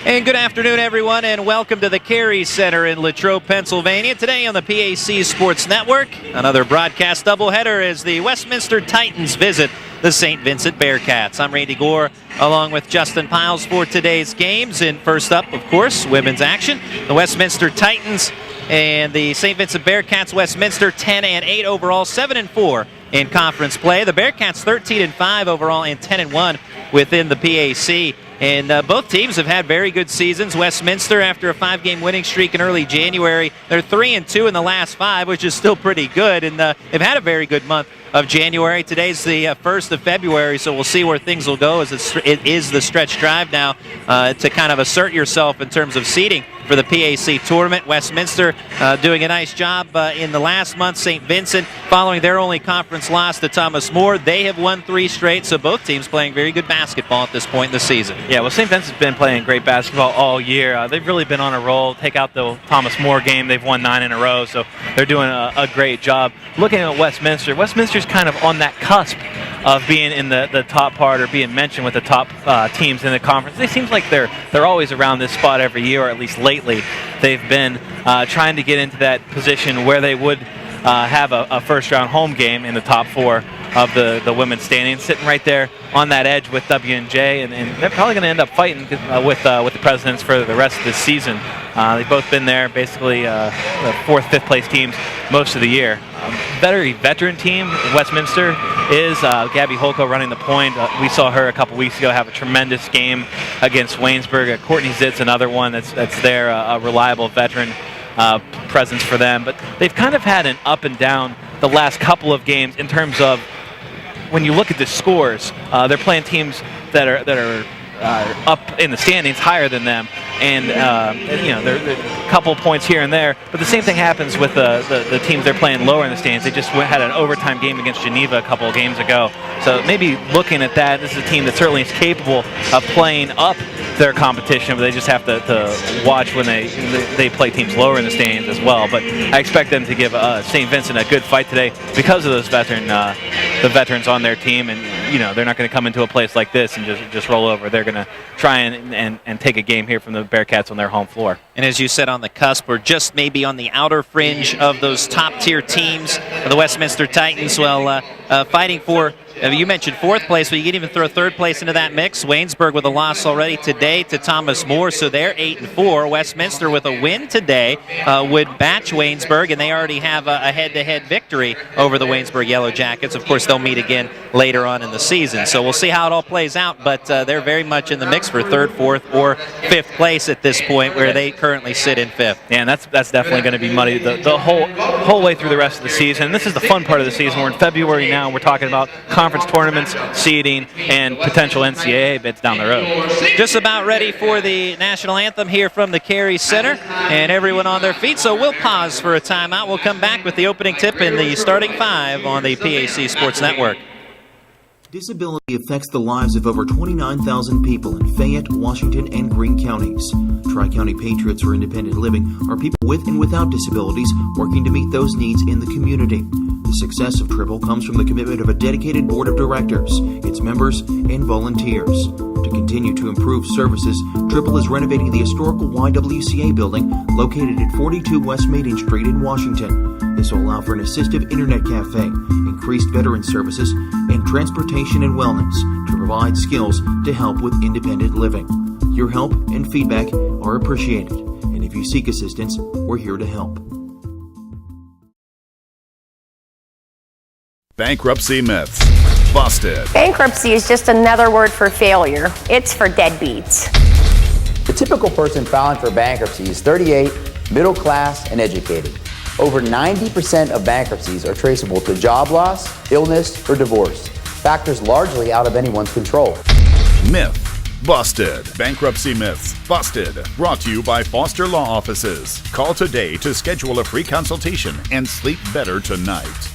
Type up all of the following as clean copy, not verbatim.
And good afternoon, everyone, and welcome to the Carey Center in Latrobe, Pennsylvania. Today on the PAC Sports Network, another broadcast doubleheader as the Westminster Titans visit the St. Vincent Bearcats. I'm Randy Gore, along with Justin Piles for today's games. And first up, of course, women's action. The Westminster Titans and the St. Vincent Bearcats. Westminster 10-8 overall, 7-4 in conference play. The Bearcats 13-5 overall and 10-1 within the PAC. And both teams have had very good seasons. Westminster, after a 5-game winning streak in early January, they're 3-2 in the last 5, which is still pretty good. And they've had a very good month of January. Today's the 1st of February, so we'll see where things will go, as it is the stretch drive now to kind of assert yourself in terms of seeding for the PAC tournament. Westminster doing a nice job in the last month. St. Vincent, following their only conference loss to Thomas More, they have won 3 straight, so both teams playing very good basketball at this point in the season. Yeah, well, St. Vincent's been playing great basketball all year. They've really been on a roll. Take out the Thomas More game, they've won 9 in a row, so they're doing a great job. Looking at Westminster's kind of on that cusp of being in the top part or being mentioned with the top teams in the conference. It seems like they're always around this spot every year, or at least lately. They've been trying to get into that position where they would have a first-round home game in the top 4 of the women's standings, sitting right there on that edge with W&J, and they're probably going to end up fighting with the Presidents for the rest of this season. They've both been there, basically the 4th, 5th place teams most of the year. Very veteran team, Westminster is. Gabby Holko running the point. We saw her a couple weeks ago have a tremendous game against Waynesburg. Courtney Zitt's another one that's there, a reliable veteran presence for them. But they've kind of had an up and down the last couple of games in terms of when you look at the scores. They're playing teams that are up in the standings higher than them, and they're a couple points here and there, but the same thing happens with the teams they're playing lower in the standings. They just had an overtime game against Geneva a couple of games ago, so maybe looking at that, this is a team that certainly is capable of playing up their competition, but they just have to watch when they play teams lower in the standings as well. But I expect them to give St. Vincent a good fight today because of those veterans on their team, and they're not going to come into a place like this and just roll over. They're going to try and take a game here from the Bearcats on their home floor. And as you said, on the cusp, or just maybe on the outer fringe of those top-tier teams, the Westminster Titans, fighting for, you mentioned 4th place, but you can even throw 3rd place into that mix. Waynesburg with a loss already today to Thomas More, so they're 8-4. Westminster with a win today would match Waynesburg, and they already have a head-to-head victory over the Waynesburg Yellow Jackets. Of course, they'll meet again later on in the season, so we'll see how it all plays out, but they're very much in the mix for 3rd, 4th, or 5th place at this point, where they currently sit in 5th. Yeah, and that's definitely going to be muddy the whole way through the rest of the season. This is the fun part of the season. We're in February now, and we're talking about conference tournaments, seeding, and potential NCAA bids down the road. Just about ready for the national anthem here from the Carey Center, and everyone on their feet, so we'll pause for a timeout. We'll come back with the opening tip and the starting 5 on the PAC Sports Network. Disability affects the lives of over 29,000 people in Fayette, Washington, and Greene counties. Tri-County Patriots for Independent Living are people with and without disabilities working to meet those needs in the community. The success of Triple comes from the commitment of a dedicated board of directors, its members, and volunteers. To continue to improve services, Triple is renovating the historical YWCA building located at 42 West Maiden Street in Washington. This will allow for an assistive internet cafe, increased veteran services, and transportation and wellness to provide skills to help with independent living. Your help and feedback are appreciated, and if you seek assistance, we're here to help. Bankruptcy myths busted. Bankruptcy is just another word for failure. It's for deadbeats. The typical person filing for bankruptcy is 38, middle class, and educated. Over 90% of bankruptcies are traceable to job loss, illness, or divorce, factors largely out of anyone's control. Myth busted. Bankruptcy myths busted. Brought to you by Foster Law Offices. Call today to schedule a free consultation and sleep better tonight.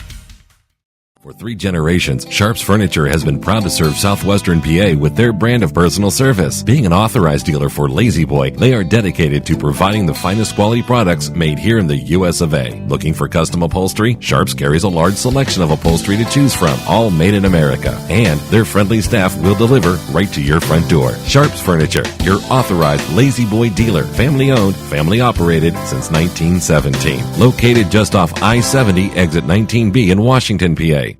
For 3 generations, Sharps Furniture has been proud to serve Southwestern PA with their brand of personal service. Being an authorized dealer for Lazy Boy, they are dedicated to providing the finest quality products made here in the US of A. Looking for custom upholstery? Sharps carries a large selection of upholstery to choose from, all made in America. And their friendly staff will deliver right to your front door. Sharps Furniture, your authorized Lazy Boy dealer. Family owned, family operated since 1917. Located just off I-70, exit 19B in Washington, PA.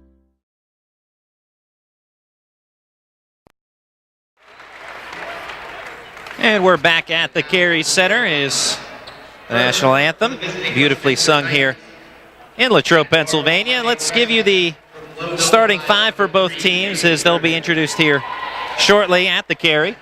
And we're back at the Carey Center. Is the national anthem beautifully sung here in Latrobe, Pennsylvania. Let's give you the starting 5 for both teams as they'll be introduced here shortly at the Carey.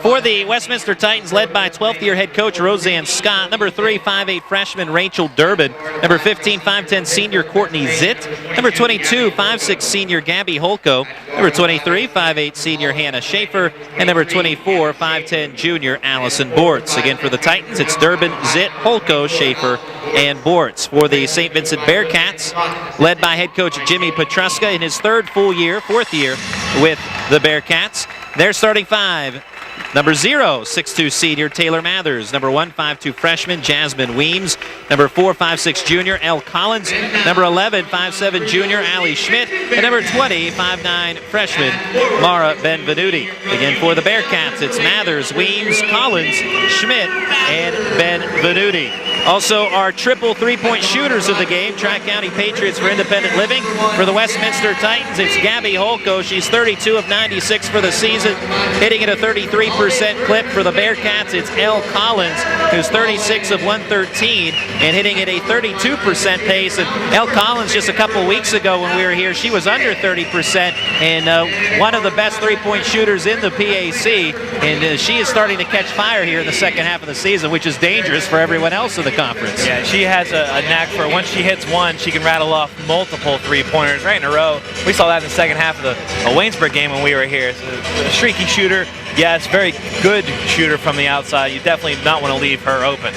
For the Westminster Titans, led by 12th-year head coach Roseanne Scott. Number 3, 5'8" freshman Rachel Durbin. Number 15, 5'10" senior Courtney Zitt. Number 22, 5'6" senior Gabby Holko. Number 23, 5'8" senior Hannah Schaefer. And number 24, 5'10" junior Allison Bortz. Again, for the Titans, it's Durbin, Zitt, Holko, Schaefer, and Bortz. For the St. Vincent Bearcats, led by head coach Jimmy Petruska in his 4th year with the Bearcats. Their starting 5, number 0, 6'2" senior Taylor Mathers. Number 1, 5'2" freshman Jasmine Weems. Number 4, 5'6" junior Elle Collins. Number 11, 5'7" junior Allie Schmidt. And number 20, 5'9" freshman Mara Benvenuti. Again, for the Bearcats, it's Mathers, Weems, Collins, Schmidt, and Benvenuti. Also, our triple three-point shooters of the game, Tri-County Patriots for Independent Living. For the Westminster Titans, it's Gabby Holko. She's 32 of 96 for the season, hitting at a 33% clip. For the Bearcats, it's Elle Collins, who's 36 of 113 and hitting at a 32% pace. And Elle Collins, just a couple weeks ago when we were here, she was under 30% and one of the best three-point shooters in the PAC. And she is starting to catch fire here in the second half of the season, which is dangerous for everyone else in the conference. Yeah, she has a knack for once she hits one, she can rattle off multiple three-pointers right in a row. We saw that in the second half of the Waynesburg game when we were here. So, a streaky shooter, yes, very good shooter from the outside. You definitely not want to leave her open.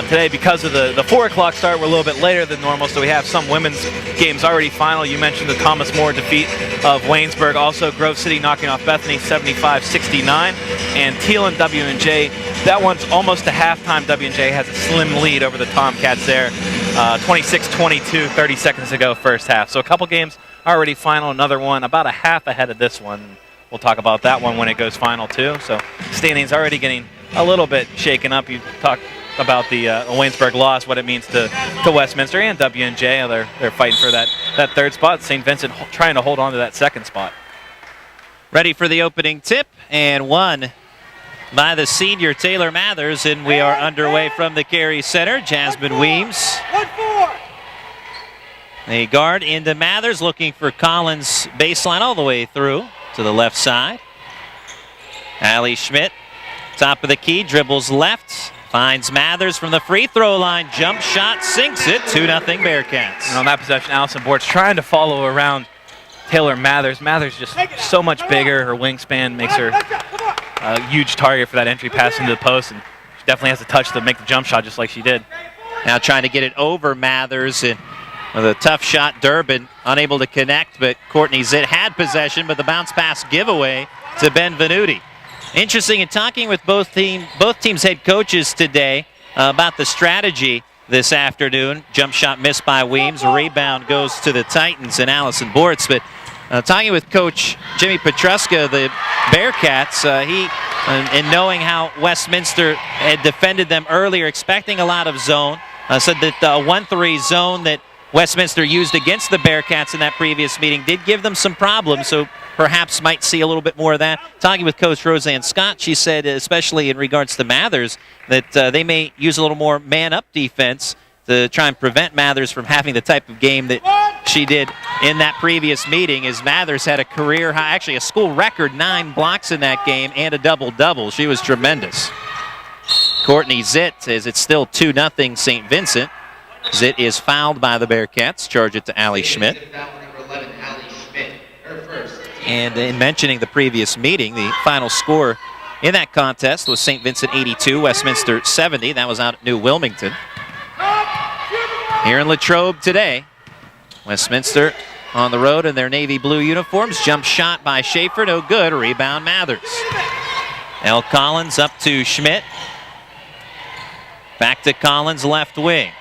Today, because of the 4 o'clock start, we're a little bit later than normal, so we have some women's games already final. You mentioned the Thomas More defeat of Waynesburg. Also, Grove City knocking off Bethany 75-69. And Thielen W&J, that one's almost to halftime. W&J has a slim lead over the Tomcats there. 26-22, 30 seconds to go first half. So a couple games already final, another one about a half ahead of this one. We'll talk about that one when it goes final too. So standings already getting a little bit shaken up. You talked about the Waynesburg loss, what it means to Westminster and W&J. They're fighting for that third spot. St. Vincent trying to hold on to that second spot. Ready for the opening tip, and one by the senior Taylor Mathers, and we are underway from the Carey Center. Jasmine Weems, the guard into Mathers, looking for Collins baseline all the way through to the left side. Allie Schmidt, top of the key, dribbles left, finds Mathers from the free throw line, jump shot, sinks it, 2-0 Bearcats. And on that possession, Allison Bortz trying to follow around Taylor Mathers. Mathers just so much bigger. Her wingspan makes her a huge target for that entry pass into the post, and she definitely has to touch to make the jump shot just like she did. Now trying to get it over Mathers, and with a tough shot, Durbin unable to connect, but Courtney Zitt had possession, but the bounce pass giveaway to Benvenuti. Interesting in talking with both teams' head coaches today about the strategy this afternoon. Jump shot missed by Weems, rebound goes to the Titans and Allison Bortz, but talking with Coach Jimmy Petruska, the Bearcats, in knowing how Westminster had defended them earlier, expecting a lot of zone, said that the 1-3 zone that Westminster used against the Bearcats in that previous meeting did give them some problems, so perhaps might see a little bit more of that. Talking with Coach Roseanne Scott, she said, especially in regards to Mathers, that they may use a little more man-up defense to try and prevent Mathers from having the type of game that she did in that previous meeting, as Mathers had a career high, actually a school record, 9 blocks in that game and a double-double. She was tremendous. Courtney Zitt, as it's still 2-0 St. Vincent. Zitt is fouled by the Bearcats. Charge it to Allie Schmidt. And in mentioning the previous meeting, the final score in that contest was St. Vincent 82, Westminster 70. That was out at New Wilmington. Here in Latrobe today, Westminster on the road in their navy blue uniforms. Jump shot by Schaefer, no good. Rebound Mathers. L. Collins up to Schmidt. Back to Collins, left wing.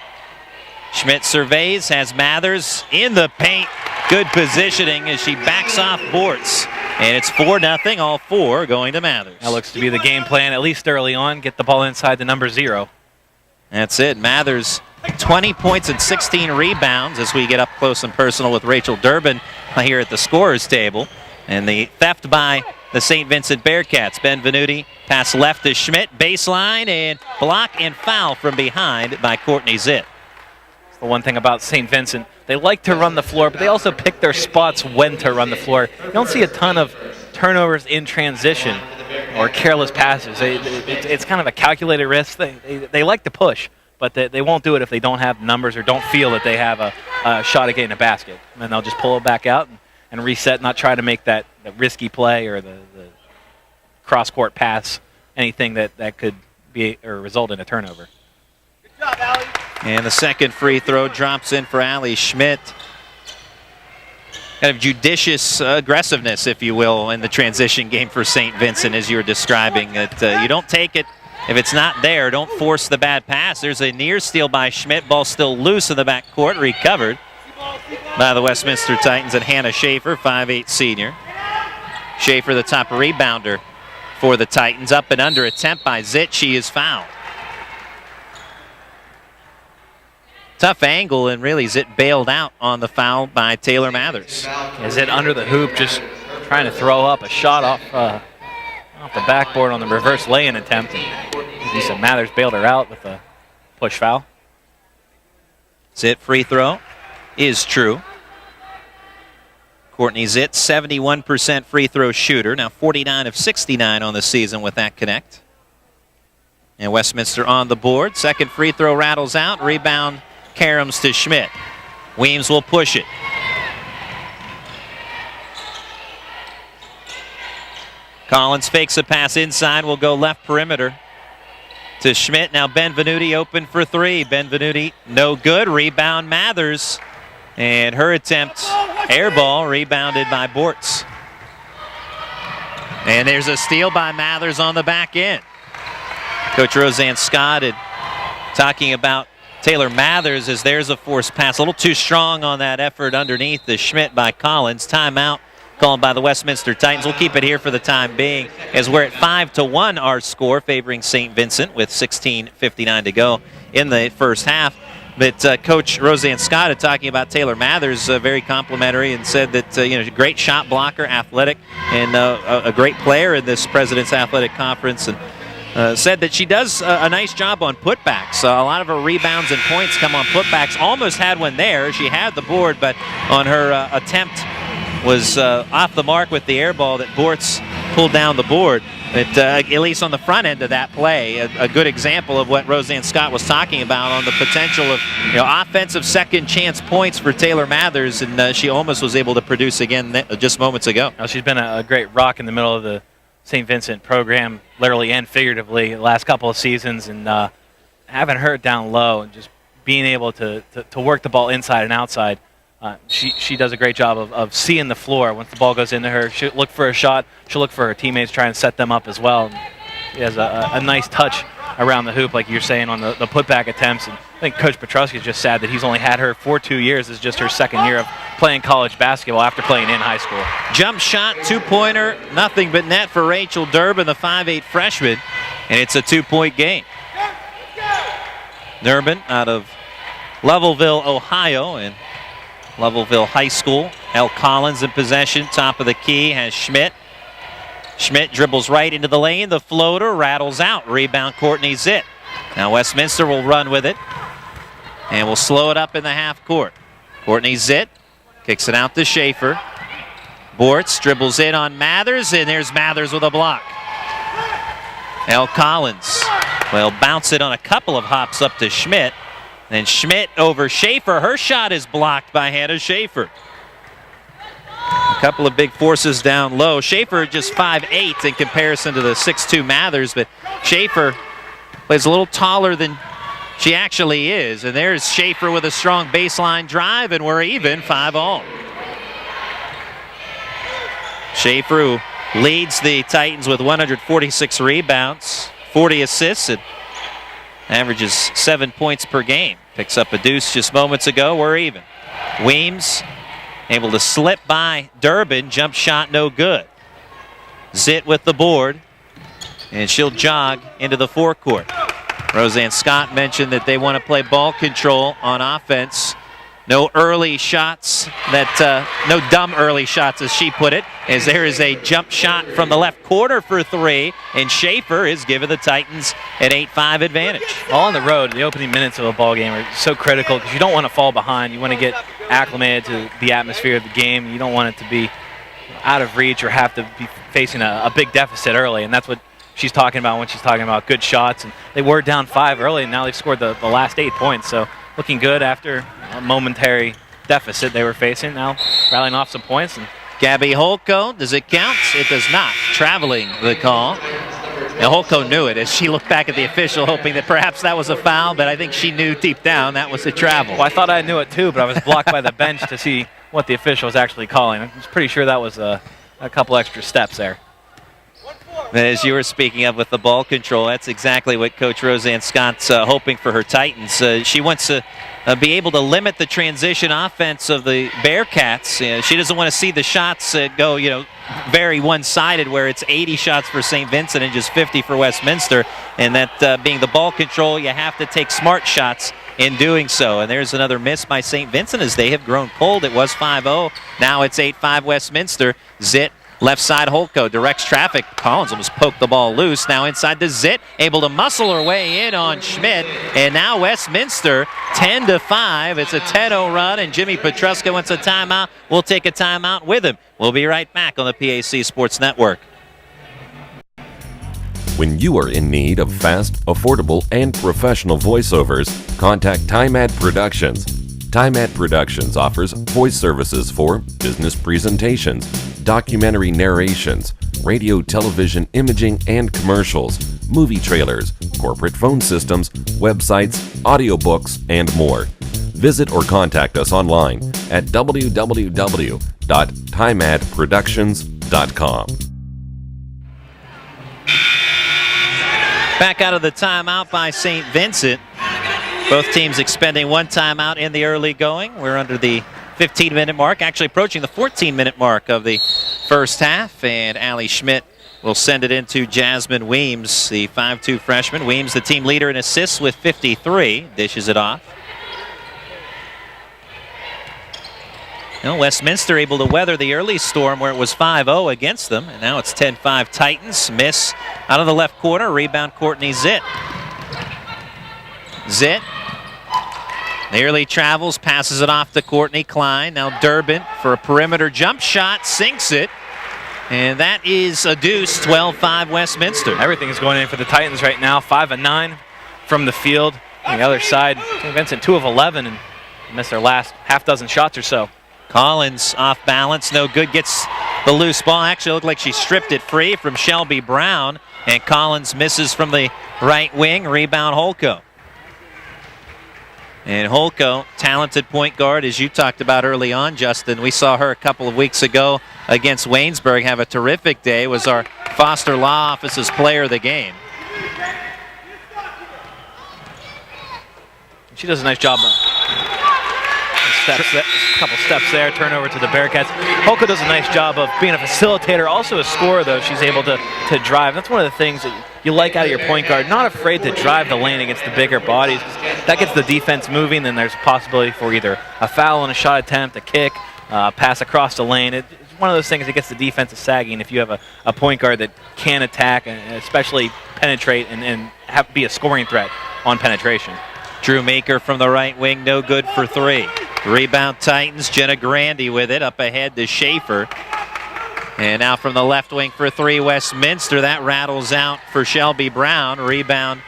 Schmidt surveys, has Mathers in the paint. Good positioning as she backs off Bortz. And it's 4-0, all four going to Mathers. That looks to be the game plan, at least early on. Get the ball inside the number 0. That's it. Mathers, 20 points and 16 rebounds as we get up close and personal with Rachel Durbin here at the scorer's table. And the theft by the St. Vincent Bearcats. Benvenuti pass left to Schmidt, baseline, and block and foul from behind by Courtney Zitt. The one thing about St. Vincent, they like to run the floor, but they also pick their spots when to run the floor. You don't see a ton of turnovers in transition or careless passes. It's kind of a calculated risk. They like to push, but they won't do it if they don't have numbers or don't feel that they have a shot at getting a basket. And then they'll just pull it back out and reset, not try to make that risky play or the cross-court pass, anything that could be or result in a turnover. Good job, Allie. And the second free throw drops in for Allie Schmidt. Kind of judicious aggressiveness, if you will, in the transition game for St. Vincent, as you were describing. That you don't take it if it's not there. Don't force the bad pass. There's a near steal by Schmidt. Ball still loose in the backcourt, recovered by the Westminster Titans and Hannah Schaefer, 5'8" senior. Schaefer, the top rebounder for the Titans. Up and under attempt by Zitt. She is fouled. Tough angle, and really Zitt bailed out on the foul by Taylor Mathers. Is it under the hoop, just trying to throw up a shot off the backboard on the reverse lay-in attempt. And Mathers bailed her out with a push foul. Zitt free throw is true. Courtney Zitt, 71% free throw shooter. Now 49 of 69 on the season with that connect. And Westminster on the board. Second free throw rattles out. Rebound Karams to Schmidt. Weems will push it. Collins fakes a pass inside, will go left perimeter to Schmidt. Now Benvenuti open for three. Benvenuti no good. Rebound Mathers. And her attempt, air ball, rebounded by Bortz. And there's a steal by Mathers on the back end. Coach Roseanne Scott talking about Taylor Mathers as there's a forced pass. A little too strong on that effort underneath the Schmidt by Collins. Timeout called by the Westminster Titans. We'll keep it here for the time being as we're at 5-1 our score favoring St. Vincent with 16:59 to go in the first half. But Coach Roseanne Scott talking about Taylor Mathers, very complimentary, and said that great shot blocker, athletic, and a great player in this President's Athletic Conference. And said that she does a nice job on putbacks. A lot of her rebounds and points come on putbacks. Almost had one there. She had the board, but on her attempt was off the mark with the air ball that Bortz pulled down the board. But at least on the front end of that play, a good example of what Roseanne Scott was talking about on the potential of offensive second chance points for Taylor Mathers, and she almost was able to produce again just moments ago. Now, she's been a great rock in the middle of the St. Vincent program, literally and figuratively, the last couple of seasons, and having her down low and just being able to work the ball inside and outside. She does a great job of seeing the floor. Once the ball goes into her, she'll look for a shot. She'll look for her teammates, try and set them up as well. And she has a nice touch around the hoop, like you're saying, on the putback attempts. And I think Coach Petrowski is just sad that he's only had her for 2 years. It's just her second year of playing college basketball after playing in high school. Jump shot, two-pointer, nothing but net for Rachel Durbin, the 5'8" freshman, and it's a 2-point game. Durbin out of Levelville, Ohio, and Levelville High School. L. Collins in possession, top of the key, has Schmidt. Schmidt dribbles right into the lane. The floater rattles out. Rebound Courtney Zitt. Now Westminster will run with it, and will slow it up in the half court. Courtney Zitt kicks it out to Schaefer. Bortz dribbles in on Mathers, and there's Mathers with a block. L. Collins will bounce it on a couple of hops up to Schmidt. Then Schmidt over Schaefer. Her shot is blocked by Hannah Schaefer. A couple of big forces down low. Schaefer just 5'8" in comparison to the 6'2" Mathers, but Schaefer plays a little taller than she actually is. And there's Schaefer with a strong baseline drive, and we're even 5-all. Schaefer, who leads the Titans with 146 rebounds, 40 assists, and averages 7 points per game. Picks up a deuce just moments ago. We're even. Weems able to slip by Durbin. Jump shot no good. Zitt with the board, and she'll jog into the forecourt. Roseanne Scott mentioned that they want to play ball control on offense. No early shots, no dumb early shots, as she put it, as there is a jump shot from the left corner for three, and Schaefer is giving the Titans an 8-5 advantage. All on the road, the opening minutes of a ball game are so critical because you don't want to fall behind. You want to get acclimated to the atmosphere of the game. You don't want it to be out of reach or have to be facing a big deficit early, and that's what she's talking about when she's talking about good shots. And they were down 5 early, and now they've scored the last 8 points. So looking good after a momentary deficit they were facing. Now rallying off some points. And Gabby Holko, does it count? It does not. Traveling the call. Now Holko knew it as she looked back at the official, hoping that perhaps that was a foul, but I think she knew deep down that was a travel. Well, I thought I knew it too, but I was blocked by the bench to see what the official was actually calling. I was pretty sure that was a couple extra steps there. As you were speaking of with the ball control, that's exactly what Coach Roseanne Scott's hoping for her Titans. She wants to be able to limit the transition offense of the Bearcats. She doesn't want to see the shots go, very one-sided, where it's 80 shots for St. Vincent and just 50 for Westminster. And that being the ball control, you have to take smart shots in doing so. And there's another miss by St. Vincent as they have grown cold. It was 5-0. Now it's 8-5 Westminster. Zitt, left side Holko, directs traffic. Collins almost poked the ball loose. Now inside to Zitt, able to muscle her way in on Schmidt. And now Westminster 10-5. It's a 10-0 run, and Jimmy Petruska wants a timeout. We'll take a timeout with him. We'll be right back on the PAC Sports Network. When you are in need of fast, affordable, and professional voiceovers, contact TimeAd Productions. TimeAd Productions offers voice services for business presentations, documentary narrations, radio, television, imaging, and commercials, movie trailers, corporate phone systems, websites, audiobooks, and more. Visit or contact us online at www.timeadproductions.com. Back out of the timeout by St. Vincent. Both teams expending one timeout in the early going. We're under the 15-minute mark, actually approaching the 14-minute mark of the first half, and Allie Schmidt will send it into Jasmine Weems, the 5'2 freshman. Weems, the team leader in assists with 53, dishes it off. Westminster able to weather the early storm where it was 5-0 against them, and now it's 10-5 Titans. Miss out of the left corner, rebound Courtney Zitt. Zitt nearly travels, passes it off to Courtney Klein. Now Durbin for a perimeter jump shot, sinks it. And that is a deuce, 12-5 Westminster. Everything is going in for the Titans right now. 5 of 9 from the field. On the other side, St. Vincent 2 of 11 and missed their last half dozen shots or so. Collins off balance, no good, gets the loose ball. Actually looked like she stripped it free from Shelby Brown. And Collins misses from the right wing, rebound Holko. And Holko, talented point guard, as you talked about early on, Justin. We saw her a couple of weeks ago against Waynesburg have a terrific day. Was our Foster Law Office's player of the game. She does a nice job. A couple steps there, turnover to the Bearcats. Holko does a nice job of being a facilitator, also a scorer, though. She's able to drive. That's one of the things that you like out of your point guard. Not afraid to drive the lane against the bigger bodies. That gets the defense moving, then there's a possibility for either a foul on a shot attempt, a kick, pass across the lane. It's one of those things that gets the defense sagging if you have a point guard that can attack and especially penetrate and be a scoring threat on penetration. Drew Meeker from the right wing, no good for 3. Rebound Titans, Jenna Grandy with it, up ahead to Schaefer. And now from the left wing for 3, Westminster. That rattles out for Shelby Brown. Rebound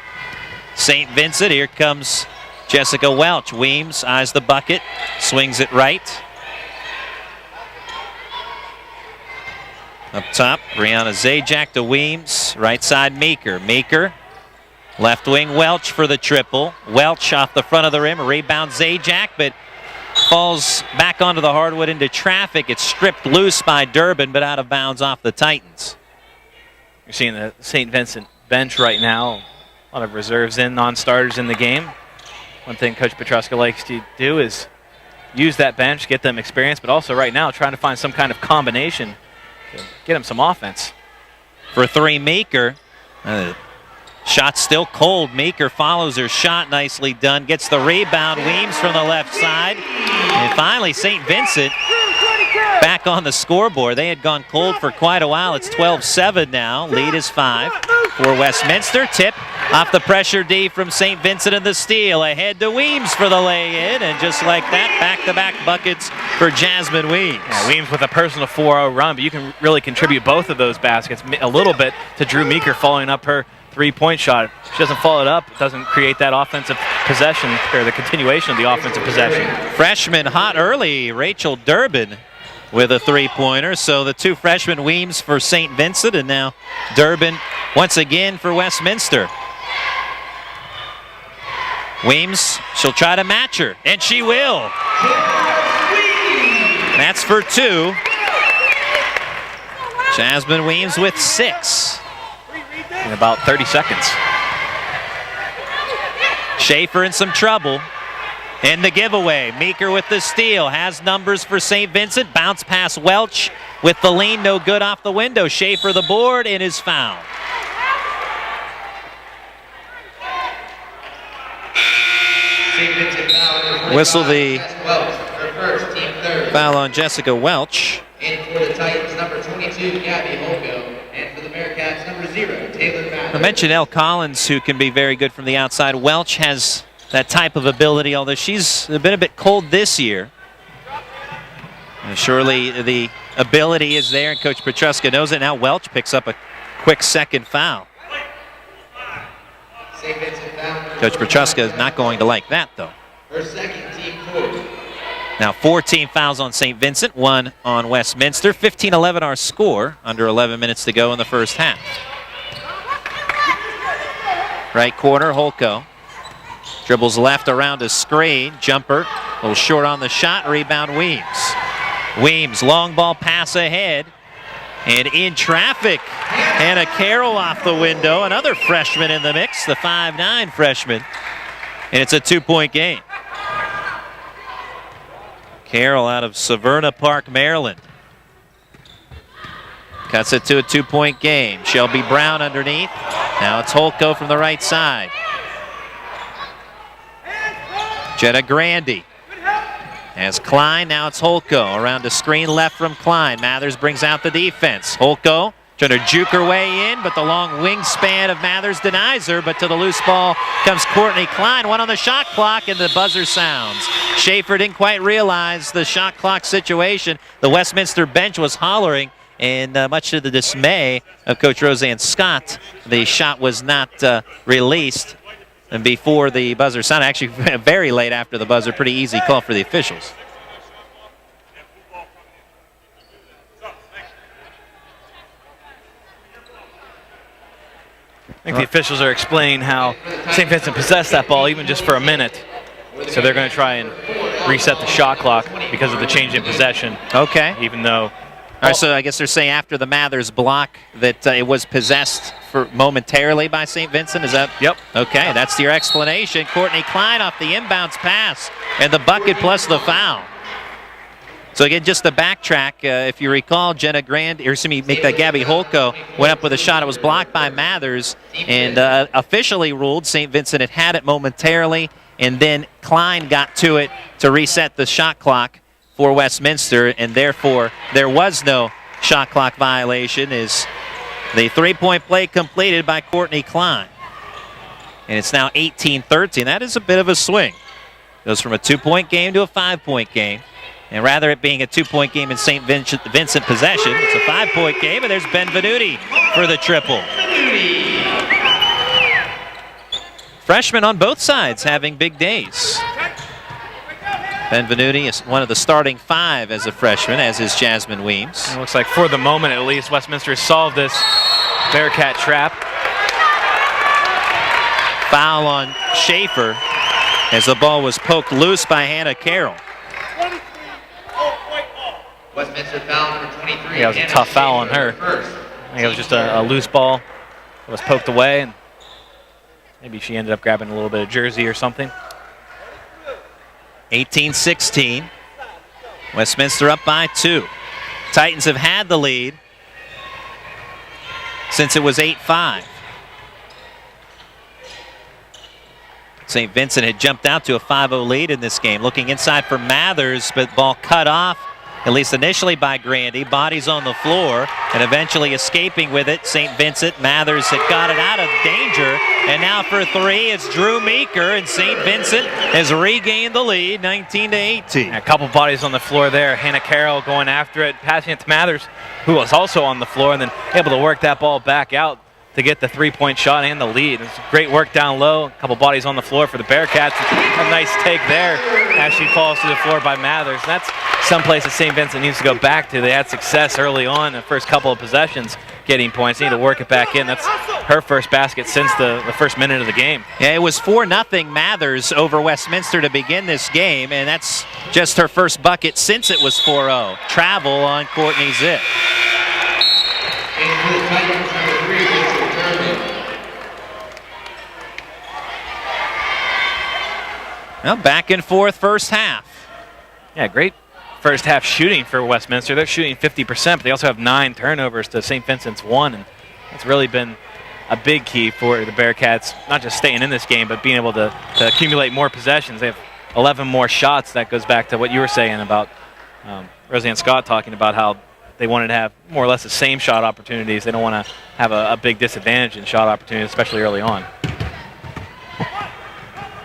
St. Vincent. Here comes Jessica Welch. Weems eyes the bucket, swings it right. Up top, Brianna Zajac to Weems. Right side, Meeker. Meeker. Left wing, Welch for the triple. Welch off the front of the rim. Rebound Zajac, but falls back onto the hardwood into traffic. It's stripped loose by Durbin, but out of bounds off the Titans. You're seeing the St. Vincent bench right now. A lot of reserves in, non-starters in the game. One thing Coach Petruska likes to do is use that bench, get them experience, but also right now trying to find some kind of combination to get them some offense. For three, Meeker. Shot still cold. Meeker follows her shot. Nicely done. Gets the rebound. Weems from the left side. And finally, St. Vincent back on the scoreboard. They had gone cold for quite a while. It's 12-7 now. Lead is 5 for Westminster. Tip off the pressure D from St. Vincent and the steal. Ahead to Weems for the lay-in. And just like that, back-to-back buckets for Jasmine Weems. Yeah, Weems with a personal 4-0 run, but you can really contribute both of those baskets a little bit to Drew Meeker following up her three-point shot. She doesn't follow it up. It doesn't create that offensive possession or the continuation of the offensive possession. Freshman hot early, Rachel Durbin with a three-pointer. So the two freshmen, Weems for St. Vincent, and now Durbin once again for Westminster. Weems, she'll try to match her, and she will. That's for 2. Jasmine Weems with 6. In about 30 seconds. Schaefer in some trouble. And the giveaway. Meeker with the steal. Has numbers for St. Vincent. Bounce pass Welch with the lean. No good off the window. Schaefer the board and is fouled. Whistle the foul on Jessica Welch. And for the Titans, number 22, Gabby Holgo. And for the Bearcats, number 0, Taylor Mather. I mentioned Elle Collins, who can be very good from the outside. Welch has that type of ability, although she's been a bit cold this year. And surely the ability is there, and Coach Petruska knows it. Now Welch picks up a quick second foul. Coach Petruska is not going to like that, though. Her second, team 4. Now 14 fouls on St. Vincent, 1 on Westminster. 15-11 our score, under 11 minutes to go in the first half. Right corner, Holko. Dribbles left around a screen. Jumper, a little short on the shot. Rebound, Weems. Weems, long ball pass ahead. And in traffic, Hannah Carroll off the window. Another freshman in the mix, the 5'9" freshman. And it's a 2-point game. Carroll out of Severna Park, Maryland. Cuts it to a 2-point game. Shelby Brown underneath. Now it's Holko from the right side. Jetta Grandy. As Klein, now it's Holko. Around a screen left from Klein. Mathers brings out the defense. Holko trying to juke her way in, but the long wingspan of Mathers denies her. But to the loose ball comes Courtney Klein. 1 on the shot clock, and the buzzer sounds. Schaefer didn't quite realize the shot clock situation. The Westminster bench was hollering, and much to the dismay of Coach Roseanne Scott, the shot was not released. And before the buzzer sounded, actually very late after the buzzer, pretty easy call for the officials. I think the officials are explaining how St. Vincent possessed that ball even just for a minute. So they're going to try and reset the shot clock because of the change in possession. Okay. Even though... All right, so I guess they're saying after the Mathers block that it was possessed for momentarily by St. Vincent. Is that? Yep. Okay, that's your explanation. Courtney Klein off the inbounds pass and the bucket plus the foul. So again, just to backtrack, if you recall, Jenna Grand, or excuse me, make that Gabby Holko went up with a shot. It was blocked by Mathers, and officially ruled St. Vincent had it momentarily, and then Klein got to it to reset the shot clock for Westminster, and therefore there was no shot clock violation. Is the three-point play completed by Courtney Klein. And it's now 18-13. That is a bit of a swing. Goes from a 2-point game to a 5-point game. And rather it being a 2-point game in St. Vincent possession, it's a 5-point game, and there's Benvenuti for the triple. Freshmen on both sides having big days. Benvenuti is one of the starting 5 as a freshman, as is Jasmine Weems. It looks like for the moment, at least, Westminster has solved this Bearcat trap. Foul on Schaefer as the ball was poked loose by Hannah Carroll. Westminster foul number 23. Yeah, it was a tough foul on her. I think it was just a loose ball that was poked away, and maybe she ended up grabbing a little bit of jersey or something. 18-16. Westminster up by 2. Titans have had the lead since it was 8-5. St. Vincent had jumped out to a 5-0 lead in this game. Looking inside for Mathers, but ball cut off, at least initially by Grandy. Bodies on the floor, and eventually escaping with it. St. Vincent, Mathers had got it out of danger, and now for 3, it's Drew Meeker, and St. Vincent has regained the lead, 19-18. A couple bodies on the floor there. Hannah Carroll going after it, passing it to Mathers, who was also on the floor, and then able to work that ball back out to get the 3-point shot and the lead. It's great work down low. A couple bodies on the floor for the Bearcats. A nice take there as she falls to the floor by Mathers. That's someplace that St. Vincent needs to go back to. They had success early on, the first couple of possessions, getting points. They need to work it back in. That's her first basket since the first minute of the game. Yeah, it was 4-0 Mathers over Westminster to begin this game, and that's just her first bucket since it was 4-0. Travel on Courtney Zitt. Well, back and forth first half. Yeah, great first half shooting for Westminster. They're shooting 50%, but they also have 9 turnovers to St. Vincent's 1. And that's really been a big key for the Bearcats, not just staying in this game, but being able to accumulate more possessions. They have 11 more shots. That goes back to what you were saying about Roseanne Scott talking about how they wanted to have more or less the same shot opportunities. They don't want to have a big disadvantage in shot opportunities, especially early on.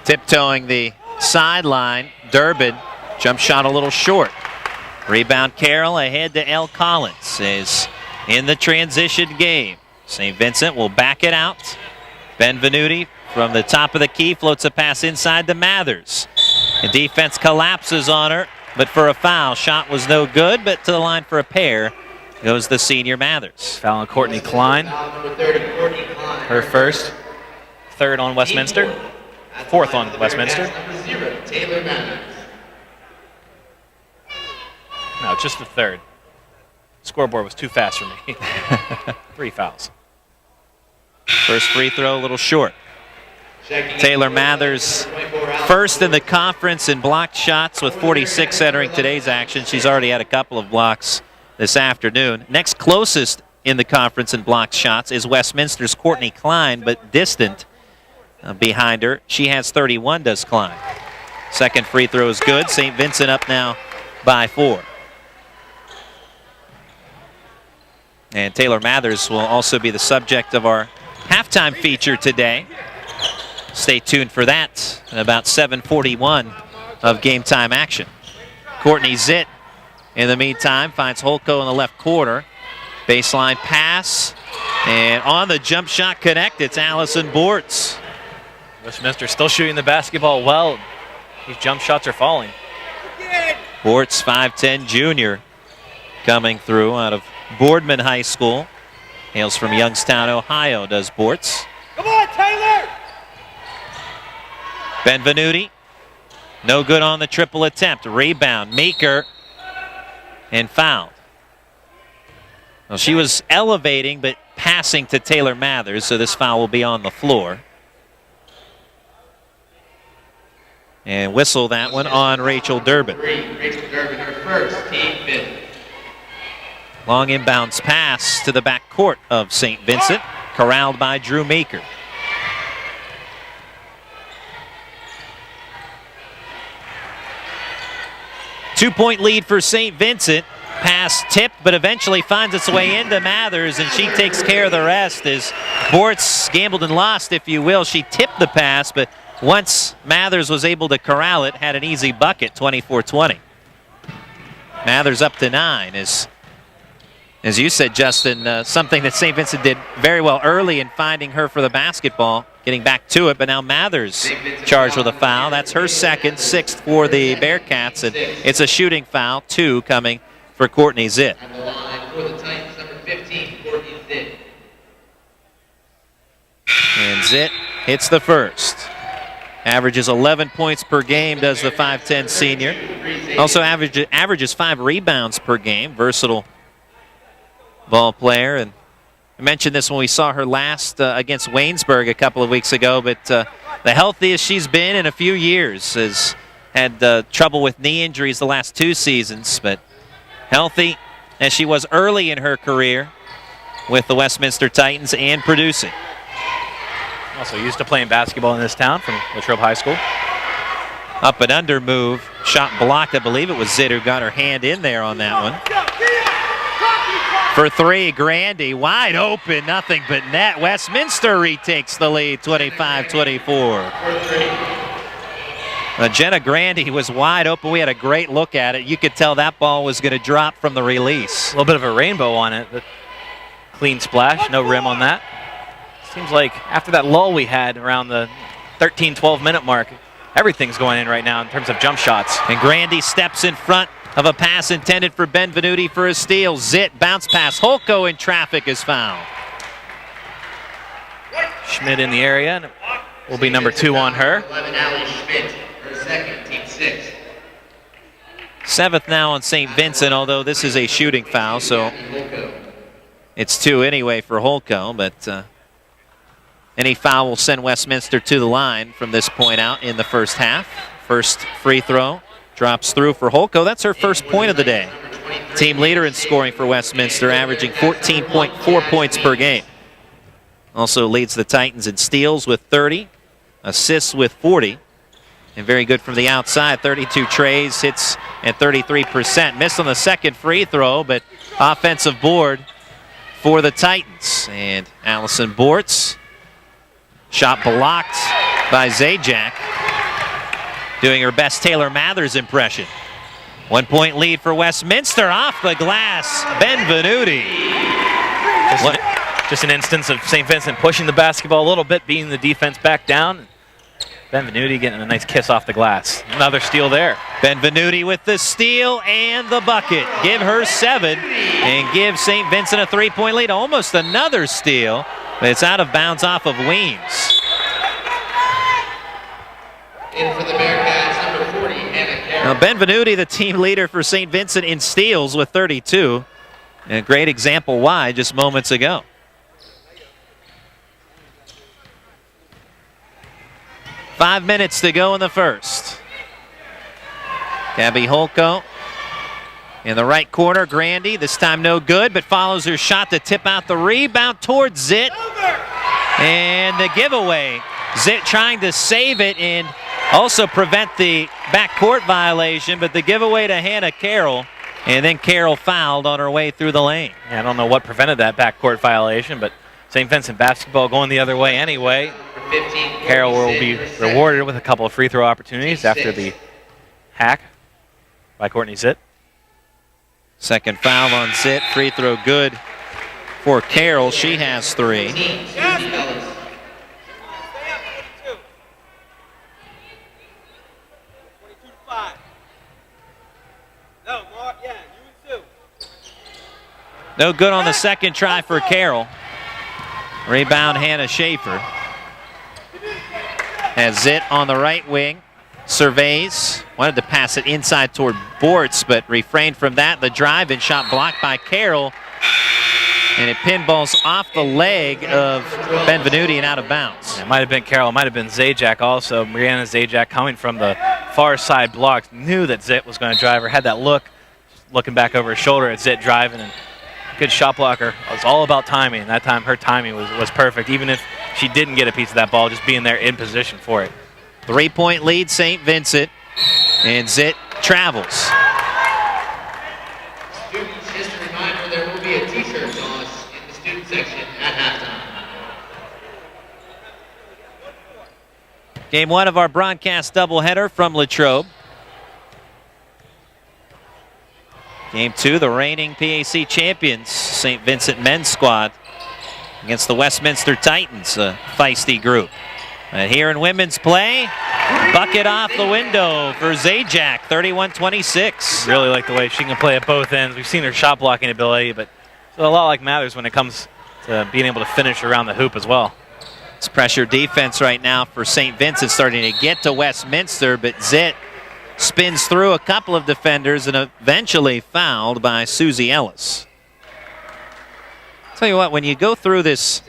Tiptoeing the sideline, Durbin. Jump shot a little short. Rebound Carroll ahead to L. Collins is in the transition game. St. Vincent will back it out. Benvenuti from the top of the key floats a pass inside to Mathers. The defense collapses on her, but for a foul. Shot was no good, but to the line for a pair goes the senior Mathers. Foul on Courtney Klein. Her first. Third on Westminster. Fourth on Westminster. No, just the third. Scoreboard was too fast for me. 3 fouls. First free throw a little short. Taylor Mathers first in the conference in blocked shots with 46 entering today's action. She's already had a couple of blocks this afternoon. Next closest in the conference in blocked shots is Westminster's Courtney Klein, but distant behind her. She has 31, does Klein. Second free throw is good. St. Vincent up now by 4. And Taylor Mathers will also be the subject of our halftime feature today. Stay tuned for that at about 7:41 of game time action. Courtney Zitt, in the meantime, finds Holko in the left corner. Baseline pass, and on the jump shot connect, it's Allison Bortz. Westminster still shooting the basketball well. These jump shots are falling. Bortz, 5'10" junior, coming through out of Boardman High School. Hails from Youngstown, Ohio, does Bortz. Come on, Taylor! Benvenuti, no good on the triple attempt. Rebound, Meeker, and fouled. Well, she was elevating but passing to Taylor Mathers, so this foul will be on the floor. And whistle that one on Rachel Durbin. Rachel Durbin, her first, team fifth. Long inbounds pass to the back court of St. Vincent, corralled by Drew Meeker. Two-point lead for St. Vincent. Pass tipped, but eventually finds its way into Mathers, and she takes care of the rest as Bortz gambled and lost, if you will. She tipped the pass, but once Mathers was able to corral it, had an easy bucket, 24-20. Mathers up to 9 is, as you said, Justin, something that St. Vincent did very well early in finding her for the basketball, getting back to it, but now Mathers charged with a foul. That's her second, 6th for the Bearcats, and it's a shooting foul, 2 coming for Courtney Zitt. On the line for the Titans, number 15, Courtney Zitt. And Zitt hits the first. Averages 11 points per game, does the 5'10 senior. Also averages 5 rebounds per game. Versatile ball player. And I mentioned this when we saw her last against Waynesburg a couple of weeks ago, but the healthiest she's been in a few years. Has had trouble with knee injuries the last 2 seasons, but healthy as she was early in her career with the Westminster Titans and producing. Also used to playing basketball in this town from Latrobe High School. Up and under move. Shot blocked. I believe it was Zitt who got her hand in there on that one. For 3, Grandy wide open. Nothing but net. Westminster retakes the lead, 25-24. Jenna Grandy was wide open. We had a great look at it. You could tell that ball was going to drop from the release. A little bit of a rainbow on it. But clean splash. No rim on that. Seems like after that lull we had around the 13-12 minute mark, everything's going in right now in terms of jump shots. And Grandy steps in front of a pass intended for Benvenuti for a steal. Zitt bounce pass. Holko in traffic is fouled. Schmidt in the area, and it will be number 2 on her. 11, Allie Schmidt, her second, team 6. 7th now on St. Vincent, although this is a shooting foul, so it's 2 anyway for Holko, but any foul will send Westminster to the line from this point out in the first half. First free throw drops through for Holko. That's her first point of the day. Team leader in scoring for Westminster, averaging 14.4 points per game. Also leads the Titans in steals with 30, assists with 40, and very good from the outside. 32 trays, hits at 33%. Missed on the second free throw, but offensive board for the Titans. And Allison Bortz. Shot blocked by Zajac, doing her best Taylor Mathers impression. 1-point lead for Westminster, off the glass, Benvenuti. Just an instance of St. Vincent pushing the basketball a little bit, beating the defense back down. Benvenuti getting a nice kiss off the glass. Another steal there. Benvenuti with the steal and the bucket. Give her 7 and give St. Vincent a 3-point lead. Almost another steal. But it's out of bounds off of Weems. In for the Bearcats, number 40, Hannah Carroll. Now Benvenuti, the team leader for St. Vincent in steals with 32. And a great example why just moments ago. Five minutes to go in the first. Gabby Holko in the right corner. Grandy, this time no good, but follows her shot to tip out the rebound towards Zitt. And the giveaway. Zitt trying to save it and also prevent the backcourt violation, but the giveaway to Hannah Carroll. And then Carroll fouled on her way through the lane. Yeah, I don't know what prevented that backcourt violation, but St. Vincent basketball going the other way anyway. Carroll will be rewarded with a couple of free throw opportunities after the hack by Courtney Zitt. Second foul on Zitt. Free throw good for Carroll. She has 3. No good on the second try for Carroll. Rebound Hannah Schaefer. Has Zitt on the right wing. Surveys. Wanted to pass it inside toward Bortz, but refrained from that. The drive and shot blocked by Carroll. And it pinballs off the leg of Benvenuti and out of bounds. It might have been Carroll, it might have been Zajac also. Mariana Zajac coming from the far side blocks, knew that Zitt was going to drive her, had that look, looking back over his shoulder at Zitt driving, and good shot blocker. It was all about timing, and that time her timing was perfect, even if she didn't get a piece of that ball, just being there in position for it. 3-point lead, St. Vincent, and Zitt travels. Students, just a reminder, there will be a t-shirt toss in the student section at halftime. Game 1 of our broadcast doubleheader from Latrobe. Game 2, the reigning PAC champions, St. Vincent men's squad, against the Westminster Titans, a feisty group. And here in women's play, bucket off the window for Zajac, 31-26. Really like the way she can play at both ends. We've seen her shot blocking ability, but it's a lot like Mathers when it comes to being able to finish around the hoop as well. It's pressure defense right now for St. Vincent, starting to get to Westminster, but Zitt spins through a couple of defenders and eventually fouled by Susie Ellis. Tell you what, when you go through this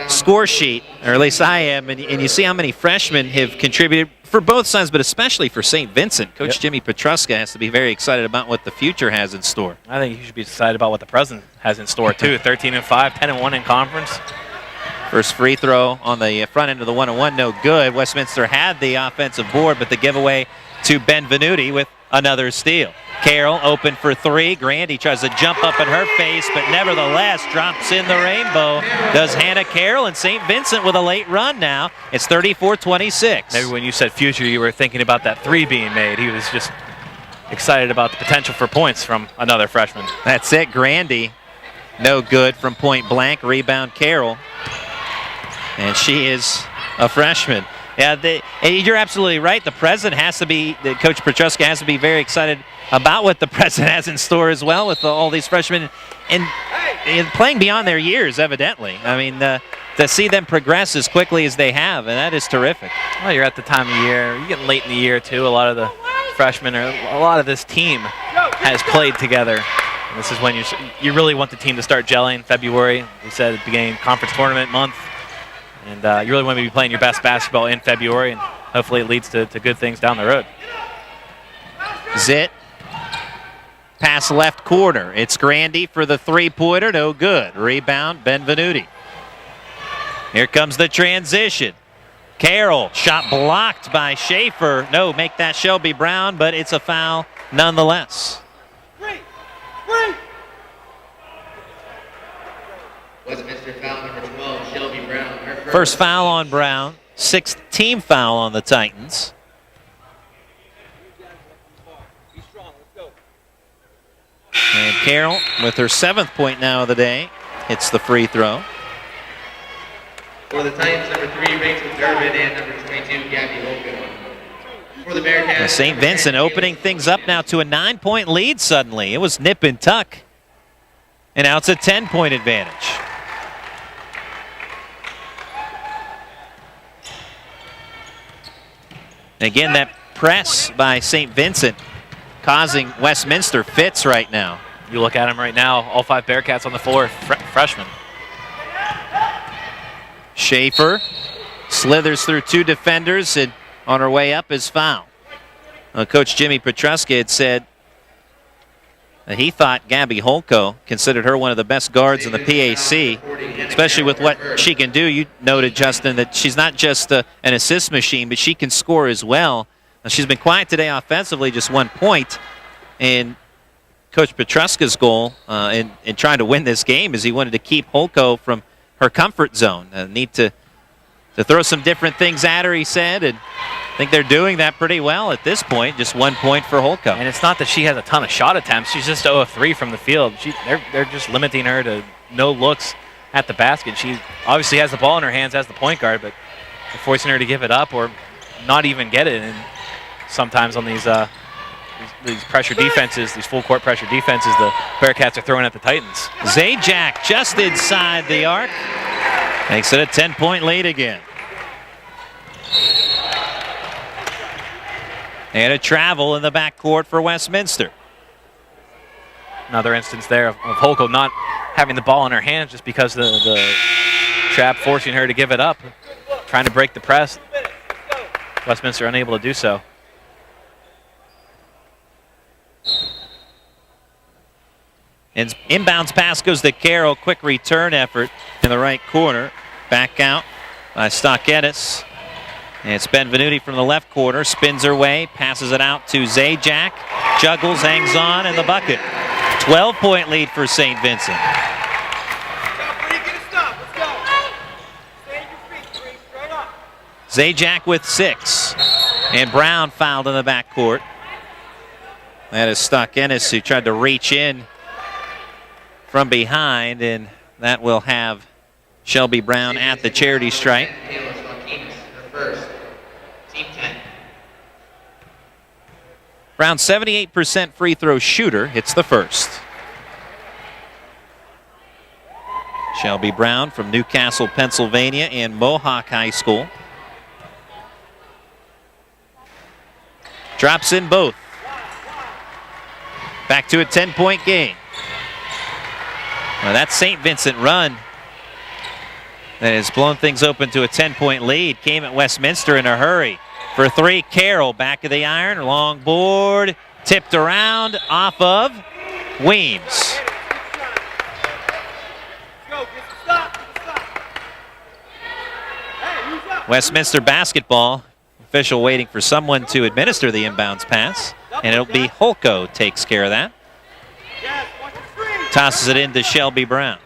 score sheet, or at least I am, and you see how many freshmen have contributed for both sides, but especially for St. Vincent, Coach Jimmy Petruska has to be very excited about what the future has in store. I think you should be excited about what the present has in store, too. 13-5, 10-1 in conference. First free throw on the front end of the 1-on-1, no good. Westminster had the offensive board, but the giveaway to Benvenuti with another steal. Carroll open for three. Grandy tries to jump up in her face, but nevertheless drops in the rainbow. Does Hannah Carroll, and St. Vincent with a late run now. It's 34-26. Maybe when you said future, you were thinking about that three being made. He was just excited about the potential for points from another freshman. That's it. Grandy, no good from point blank. Rebound Carroll. And she is a freshman. Yeah, and you're absolutely right. The president has to be, Coach Petruska has to be very excited about what the president has in store as well with all these freshmen and playing beyond their years, evidently. I mean, to see them progress as quickly as they have, and that is terrific. Well, you're at the time of year. You're getting late in the year, too. A lot of the freshmen, or a lot of this team has played together. And this is when you really want the team to start gelling. February, we said at the beginning, conference tournament month. And you really want to be playing your best basketball in February, and hopefully it leads to good things down the road. Zitt, pass left corner. It's Grandy for the three-pointer, no good. Rebound, Benvenuti. Here comes the transition. Carroll, shot blocked by Schaefer. No, make that Shelby Brown, but it's a foul nonetheless. Westminster foul number 12, Shelby Brown. First foul on Brown, sixth team foul on the Titans. And Carroll, with her 7th point now of the day, hits the free throw. For the Titans, number 3, Rachel Durbin, and number 22, Gabby Holcomb. For the Bearcats, St. Vincent opening things up now to a 9-point lead suddenly. It was nip and tuck. And now it's a 10-point advantage. Again, that press by St. Vincent causing Westminster fits right now. You look at them right now, all 5 Bearcats on the floor, freshmen. Schaefer slithers through 2 defenders, and on her way up is foul. Coach Jimmy Petruska had said that he thought Gabby Holko, considered her one of the best guards in the PAC, especially with what she can do. You noted, Justin, that she's not just an assist machine, but she can score as well. She's been quiet today offensively, just 1 point. And Coach Petruska's goal in trying to win this game is he wanted to keep Holko from her comfort zone. Need to throw some different things at her, he said, and I think they're doing that pretty well at this point. Just 1 point for Holko. And it's not that she has a ton of shot attempts. She's just 0 of 3 from the field. They're just limiting her to no looks at the basket. She obviously has the ball in her hands as the point guard, but they're forcing her to give it up or not even get it. And sometimes on these pressure defenses, these full court pressure defenses, the Bearcats are throwing at the Titans. Zajac just inside the arc. Makes it a 10-point lead again. And a travel in the backcourt for Westminster. Another instance there of Holko not having the ball in her hands just because the trap forcing her to give it up, trying to break the press. Westminster unable to do so. And inbounds pass goes to Carroll. Quick return effort in the right corner. Back out by Stocketis. And it's Benvenuti from the left corner. Spins her way, passes it out to Zajac. Juggles, hangs on, and the bucket. 12-point lead for St. Vincent. Zajac with 6. And Brown fouled in the backcourt. That is Stocketis, who tried to reach in from behind, and that will have Shelby Brown at the charity stripe. Brown, 78% free throw shooter, hits the first. Shelby Brown from Newcastle, Pennsylvania, and Mohawk High School. Drops in both. Back to a 10-point game. Well, that St. Vincent run that has blown things open to a 10-point lead came at Westminster in a hurry. For three, Carroll back of the iron, long board, tipped around off of Weems. Westminster basketball, official waiting for someone to administer the inbounds pass, and it'll be Holko takes care of that. Tosses it into Shelby Brown.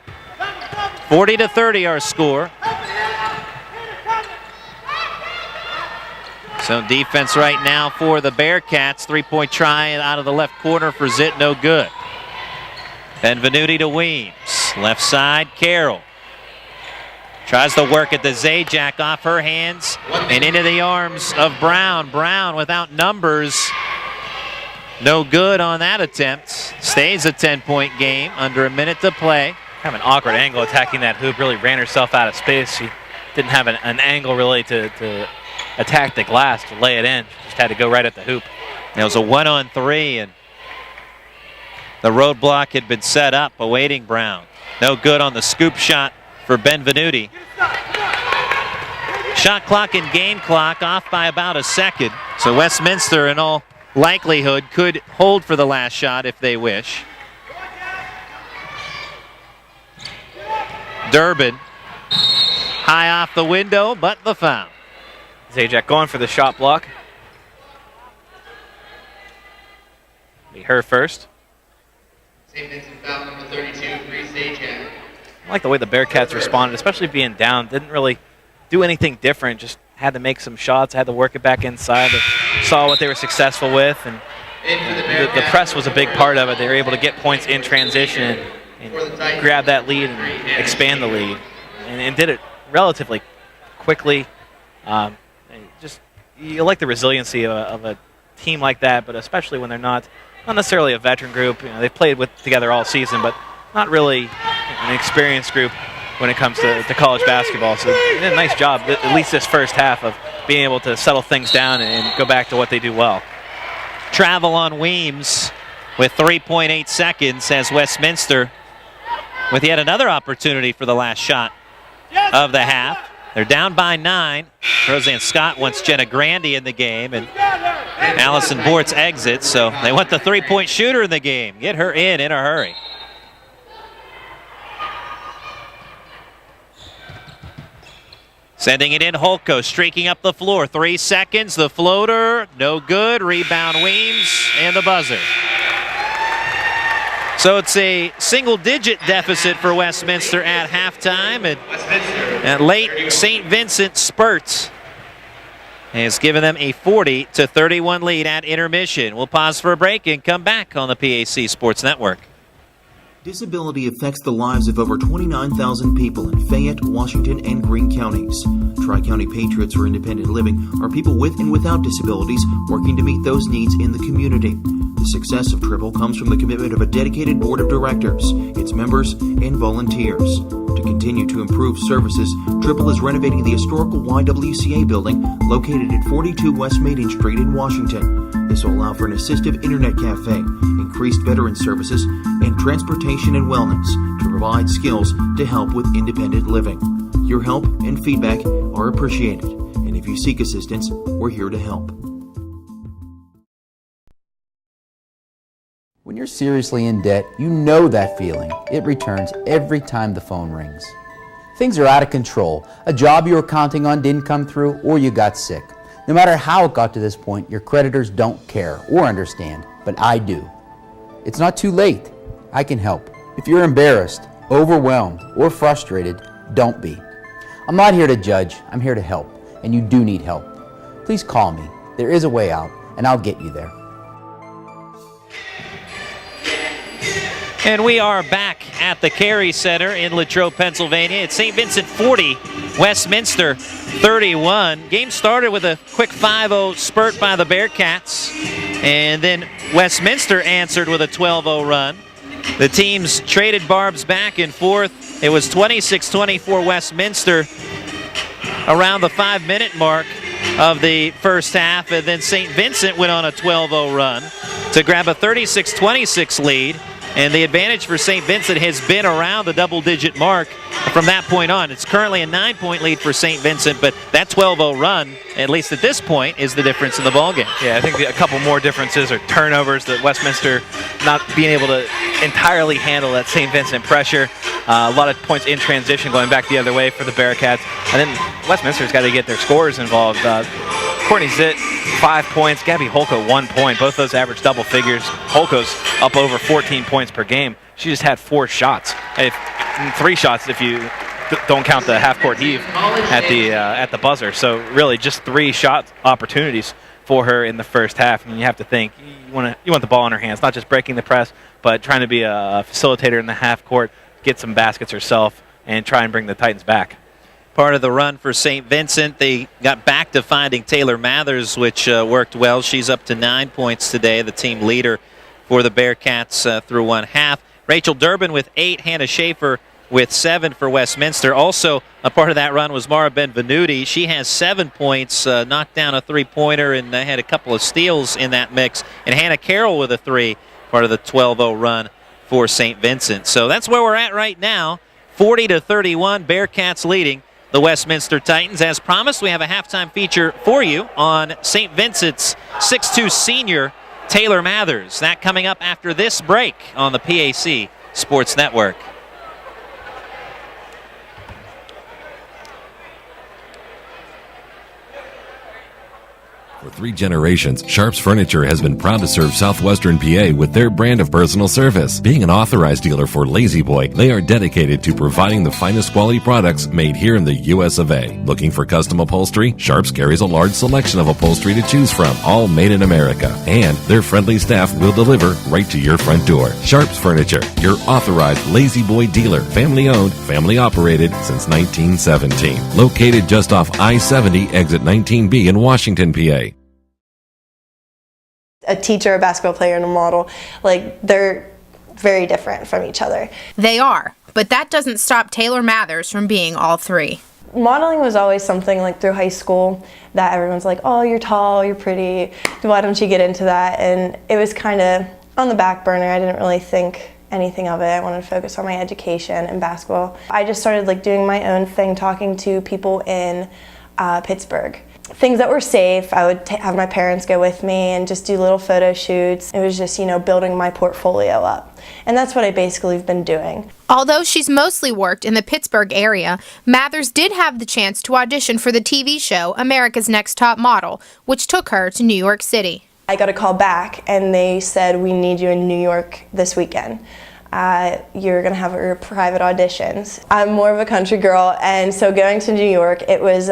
40-30 our score. So defense right now for the Bearcats. Three-point try out of the left corner for Zitt, no good. Benvenuti to Weems. Left side, Carroll. Tries to work at the Zajac off her hands and into the arms of Brown. Brown without numbers. No good on that attempt. Stays a 10-point game, under a minute to play. Kind of an awkward angle attacking that hoop. Really ran herself out of space. She didn't have an angle really to attack the glass to lay it in. Just had to go right at the hoop. It was a 1-on-3, and the roadblock had been set up awaiting Brown. No good on the scoop shot for Benvenuti. Shot clock and game clock off by about a second. So Westminster, in all likelihood, could hold for the last shot if they wish. Durbin, high off the window, but the foul. Zajac going for the shot block. Be her first. St. Vincent foul number 32, Bree Zajac. I like the way the Bearcats responded, especially being down. Didn't really do anything different, just had to make some shots, had to work it back inside. They saw what they were successful with, and the press was a big part of it. They were able to get points in transition and grab that lead and expand the lead, and did it relatively quickly. You like the resiliency of a team like that, but especially when they're not necessarily a veteran group. They've played together all season, but not really an experienced group when it comes to college basketball. So they did a nice job, at least this first half, of being able to settle things down and go back to what they do well. Travel on Weems with 3.8 seconds as Westminster with yet another opportunity for the last shot of the half. They're down by 9. Roseanne Scott wants Jenna Grandy in the game, and Allison Bortz exits, so they want the three-point shooter in the game. Get her in a hurry. Sending it in, Holko streaking up the floor. 3 seconds, the floater, no good. Rebound Weems, and the buzzer. So it's a single-digit deficit for Westminster at halftime, and late St. Vincent spurts has given them a 40-31 lead at intermission. We'll pause for a break and come back on the PAC Sports Network. Disability affects the lives of over 29,000 people in Fayette, Washington, and Greene counties. Tri-County Patriots for Independent Living are people with and without disabilities working to meet those needs in the community. The success of Triple comes from the commitment of a dedicated board of directors, its members, and volunteers. To continue to improve services, Triple is renovating the historical YWCA building located at 42 West Maiden Street in Washington. This will allow for an assistive internet cafe, increased veteran services, and transportation and wellness to provide skills to help with independent living. Your help and feedback are appreciated, and if you seek assistance, we're here to help. When you're seriously in debt, you know that feeling. It returns every time the phone rings. Things are out of control. A job you were counting on didn't come through, or you got sick. No matter how it got to this point, your creditors don't care or understand, but I do. It's not too late. I can help. If you're embarrassed, overwhelmed, or frustrated, don't be. I'm not here to judge. I'm here to help, and you do need help. Please call me. There is a way out, and I'll get you there. And we are back at the Carey Center in Latrobe, Pennsylvania. It's St. Vincent 40, Westminster 31. Game started with a quick 5-0 spurt by the Bearcats, and then Westminster answered with a 12-0 run. The teams traded barbs back and forth. It was 26-24 Westminster around the 5-minute mark of the first half, and then St. Vincent went on a 12-0 run to grab a 36-26 lead. And the advantage for St. Vincent has been around the double-digit mark from that point on. It's currently a 9-point lead for St. Vincent, but that 12-0 run, at least at this point, is the difference in the ballgame. Yeah, I think a couple more differences are turnovers, that Westminster not being able to entirely handle that St. Vincent pressure. A lot of points in transition going back the other way for the Bearcats. And then Westminster's got to get their scorers involved. Courtney Zitt, 5 points. Gabby Holko, 1 point. Both those average double figures. Holko's up over 14 points per game. She just had 4 shots. 3 shots if you don't count the half-court heave at the buzzer. So really just 3 shot opportunities for her in the first half. And you have to think, you want the ball in her hands, not just breaking the press, but trying to be a facilitator in the half court, get some baskets herself, and try and bring the Titans back. Part of the run for St. Vincent, they got back to finding Taylor Mathers, which worked well. She's up to 9 points today, the team leader for the Bearcats through one half. Rachel Durbin with 8, Hannah Schaefer with 7 for Westminster. Also, a part of that run was Mara Benvenuti. She has 7 points, knocked down a 3-pointer, and had a couple of steals in that mix. And Hannah Carroll with a 3, part of the 12-0 run for St. Vincent. So that's where we're at right now, 40-31, Bearcats leading the Westminster Titans. As promised, we have a halftime feature for you on St. Vincent's 6'2 senior Taylor Mathers. That coming up after this break on the PAC Sports Network. For 3 generations, Sharps Furniture has been proud to serve southwestern PA with their brand of personal service. Being an authorized dealer for Lazy Boy, they are dedicated to providing the finest quality products made here in the US of A. Looking for custom upholstery? Sharps carries a large selection of upholstery to choose from, all made in America. And their friendly staff will deliver right to your front door. Sharps Furniture, your authorized Lazy Boy dealer. Family owned, family operated since 1917. Located just off I-70, exit 19B in Washington, PA. A teacher, a basketball player, and a model, they're very different from each other. They are, but that doesn't stop Taylor Mathers from being all 3. Modeling was always something through high school that everyone's like, oh, you're tall, you're pretty, why don't you get into that? And it was kind of on the back burner. I didn't really think anything of it. I wanted to focus on my education and basketball. I just started doing my own thing, talking to people in Pittsburgh. Things that were safe, I would have my parents go with me and just do little photo shoots. It was just, building my portfolio up. And that's what I basically have been doing. Although she's mostly worked in the Pittsburgh area, Mathers did have the chance to audition for the TV show America's Next Top Model, which took her to New York City. I got a call back and they said, we need you in New York this weekend. You're going to have your private auditions. I'm more of a country girl, and so going to New York, it was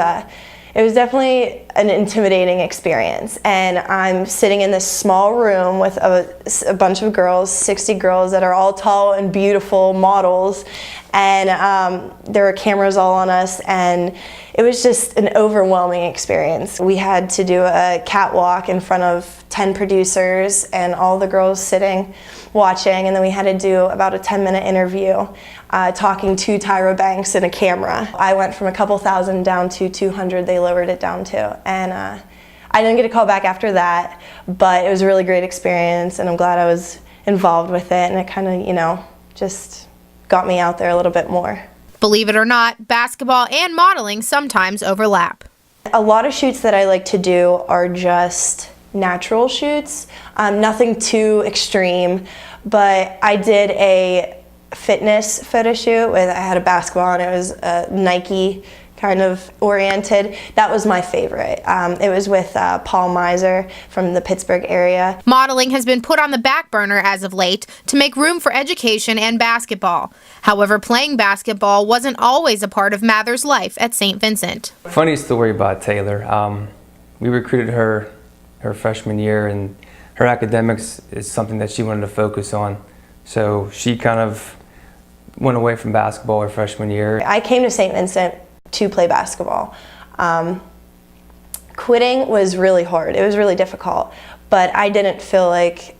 definitely an intimidating experience. And I'm sitting in this small room with a bunch of girls, 60 girls that are all tall and beautiful models. And there were cameras all on us, and it was just an overwhelming experience. We had to do a catwalk in front of 10 producers and all the girls sitting watching, and then we had to do about a 10-minute interview talking to Tyra Banks in a camera. I went from a couple thousand down to 200, they lowered it down to, and I didn't get a call back after that, but it was a really great experience, and I'm glad I was involved with it, and it kind of, just got me out there a little bit more. Believe it or not, basketball and modeling sometimes overlap. A lot of shoots that I like to do are just natural shoots, nothing too extreme, but I did a fitness photo shoot with, I had a basketball and it was Nike kind of oriented. That was my favorite. It was with Paul Miser from the Pittsburgh area. Modeling has been put on the back burner as of late to make room for education and basketball. However, playing basketball wasn't always a part of Mathers' life at St. Vincent. Funny story about Taylor. We recruited her freshman year, and her academics is something that she wanted to focus on. So she kind of went away from basketball her freshman year. I came to St. Vincent to play basketball. Quitting was really hard. It was really difficult, but I didn't feel like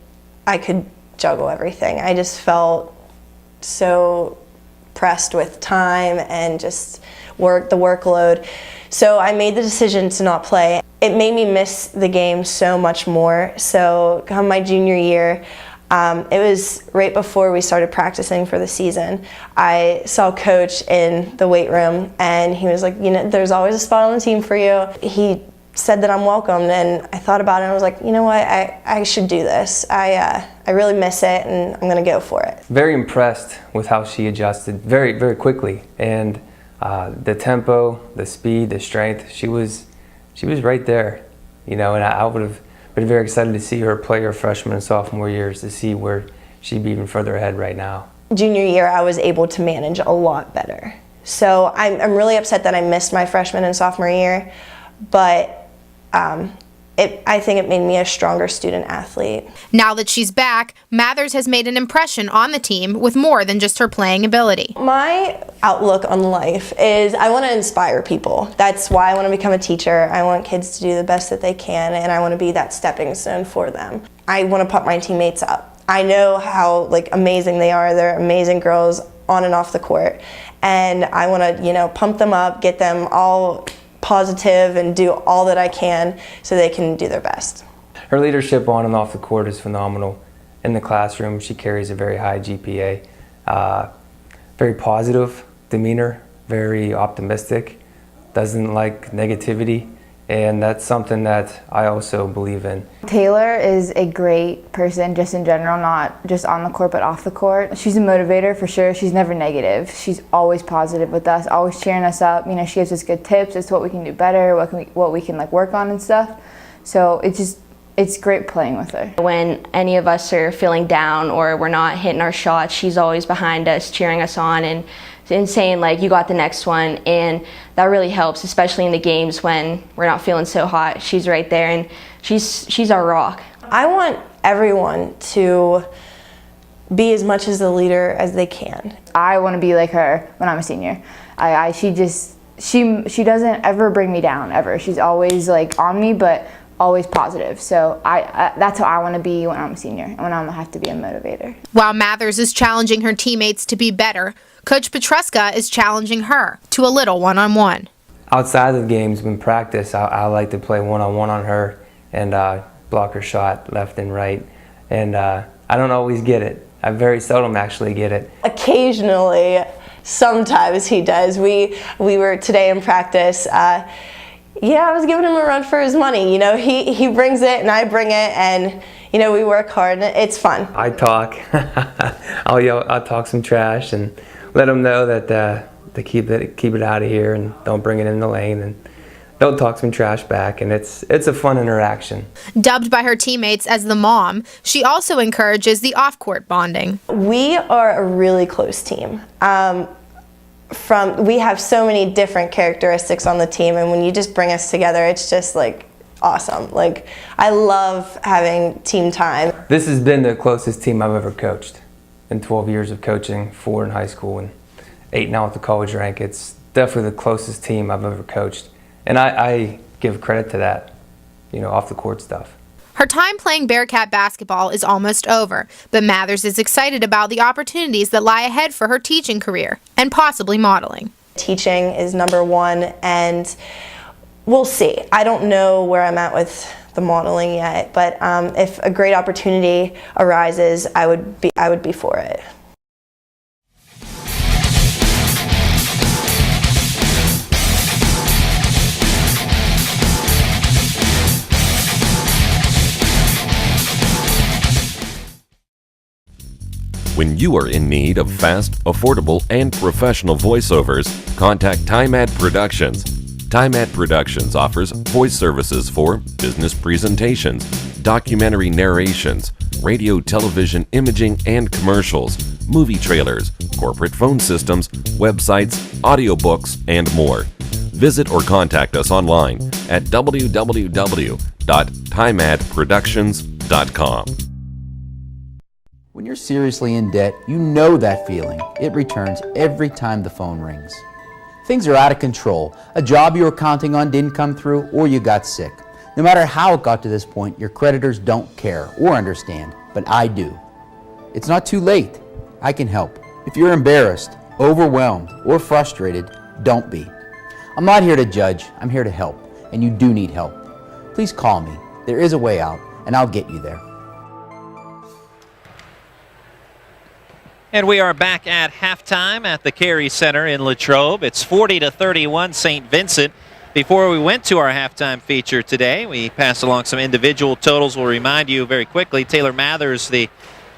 I could juggle everything. I just felt so pressed with time and just the workload. So I made the decision to not play. It made me miss the game so much more. So come my junior year, it was right before we started practicing for the season. I saw Coach in the weight room and he was like, you know, there's always a spot on the team for you. He said that I'm welcomed, and I thought about it and I was like, you know what, I should do this. I really miss it and I'm gonna go for it. Very impressed with how she adjusted very, very quickly. And the tempo, the speed, the strength, she was right there, you know, and I would have been very excited to see her play her freshman and sophomore years to see where she'd be even further ahead right now. Junior year, I was able to manage a lot better. So I'm really upset that I missed my freshman and sophomore year, but I think it made me a stronger student athlete. Now that she's back, Mathers has made an impression on the team with more than just her playing ability. My outlook on life is I want to inspire people. That's why I want to become a teacher. I want kids to do the best that they can, and I want to be that stepping stone for them. I want to pump my teammates up. I know how amazing they are. They're amazing girls on and off the court, and I want to pump them up, get them all positive and do all that I can so they can do their best. Her leadership on and off the court is phenomenal. In the classroom, she carries a very high GPA, very positive demeanor, very optimistic, doesn't like negativity, and that's something that I also believe in. Taylor is a great person just in general, not just on the court but off the court. She's a motivator for sure. She's never negative. She's always positive with us, always cheering us up. You know, she gives us good tips as to what we can do better, what we can work on and stuff. So it's great playing with her. When any of us are feeling down or we're not hitting our shots, she's always behind us, cheering us on and saying you got the next one, and that really helps, especially in the games when we're not feeling so hot. She's right there, and she's our rock. I want everyone to be as much as a leader as they can. I want to be like her when I'm a senior. She doesn't ever bring me down, ever. She's always on me, but always positive. So that's how I want to be when I'm a senior and when I'm gonna have to be a motivator. While Mathers is challenging her teammates to be better, Coach Petruska is challenging her to a little one-on-one. Outside of games, when practice, I like to play one-on-one on her and block her shot left and right. And I don't always get it. I very seldom actually get it. Occasionally, sometimes he does. We were today in practice. Yeah, I was giving him a run for his money. You know, he brings it and I bring it, and we work hard and it's fun. I talk. I'll talk some trash and let him know that to keep it out of here and don't bring it in the lane, and don't talk some trash back, and it's a fun interaction. Dubbed by her teammates as the mom, she also encourages the off-court bonding. We are a really close team. We have so many different characteristics on the team, and when you just bring us together, it's just awesome. I love having team time. This has been the closest team I've ever coached in 12 years of coaching, 4 in high school and 8 now at the college rank. It's definitely the closest team I've ever coached, and I give credit to that, off the court stuff. Her time playing Bearcat basketball is almost over, but Mathers is excited about the opportunities that lie ahead for her teaching career and possibly modeling. Teaching is number one, and we'll see. I don't know where I'm at with the modeling yet, but if a great opportunity arises, I would be for it. When you are in need of fast, affordable, and professional voiceovers, contact TimeAd Productions. TimeAd Productions offers voice services for business presentations, documentary narrations, radio, television, imaging, and commercials, movie trailers, corporate phone systems, websites, audiobooks, and more. Visit or contact us online at www.timeadproductions.com. When you're seriously in debt, you know that feeling. It returns every time the phone rings. Things are out of control. A job you were counting on didn't come through, or you got sick. No matter how it got to this point, your creditors don't care or understand, but I do. It's not too late. I can help. If you're embarrassed, overwhelmed, or frustrated, don't be. I'm not here to judge. I'm here to help, and you do need help. Please call me. There is a way out, and I'll get you there. And we are back at halftime at the Carey Center in Latrobe. It's 40-31 St. Vincent. Before we went to our halftime feature today, we passed along some individual totals. We'll remind you very quickly, Taylor Mathers, the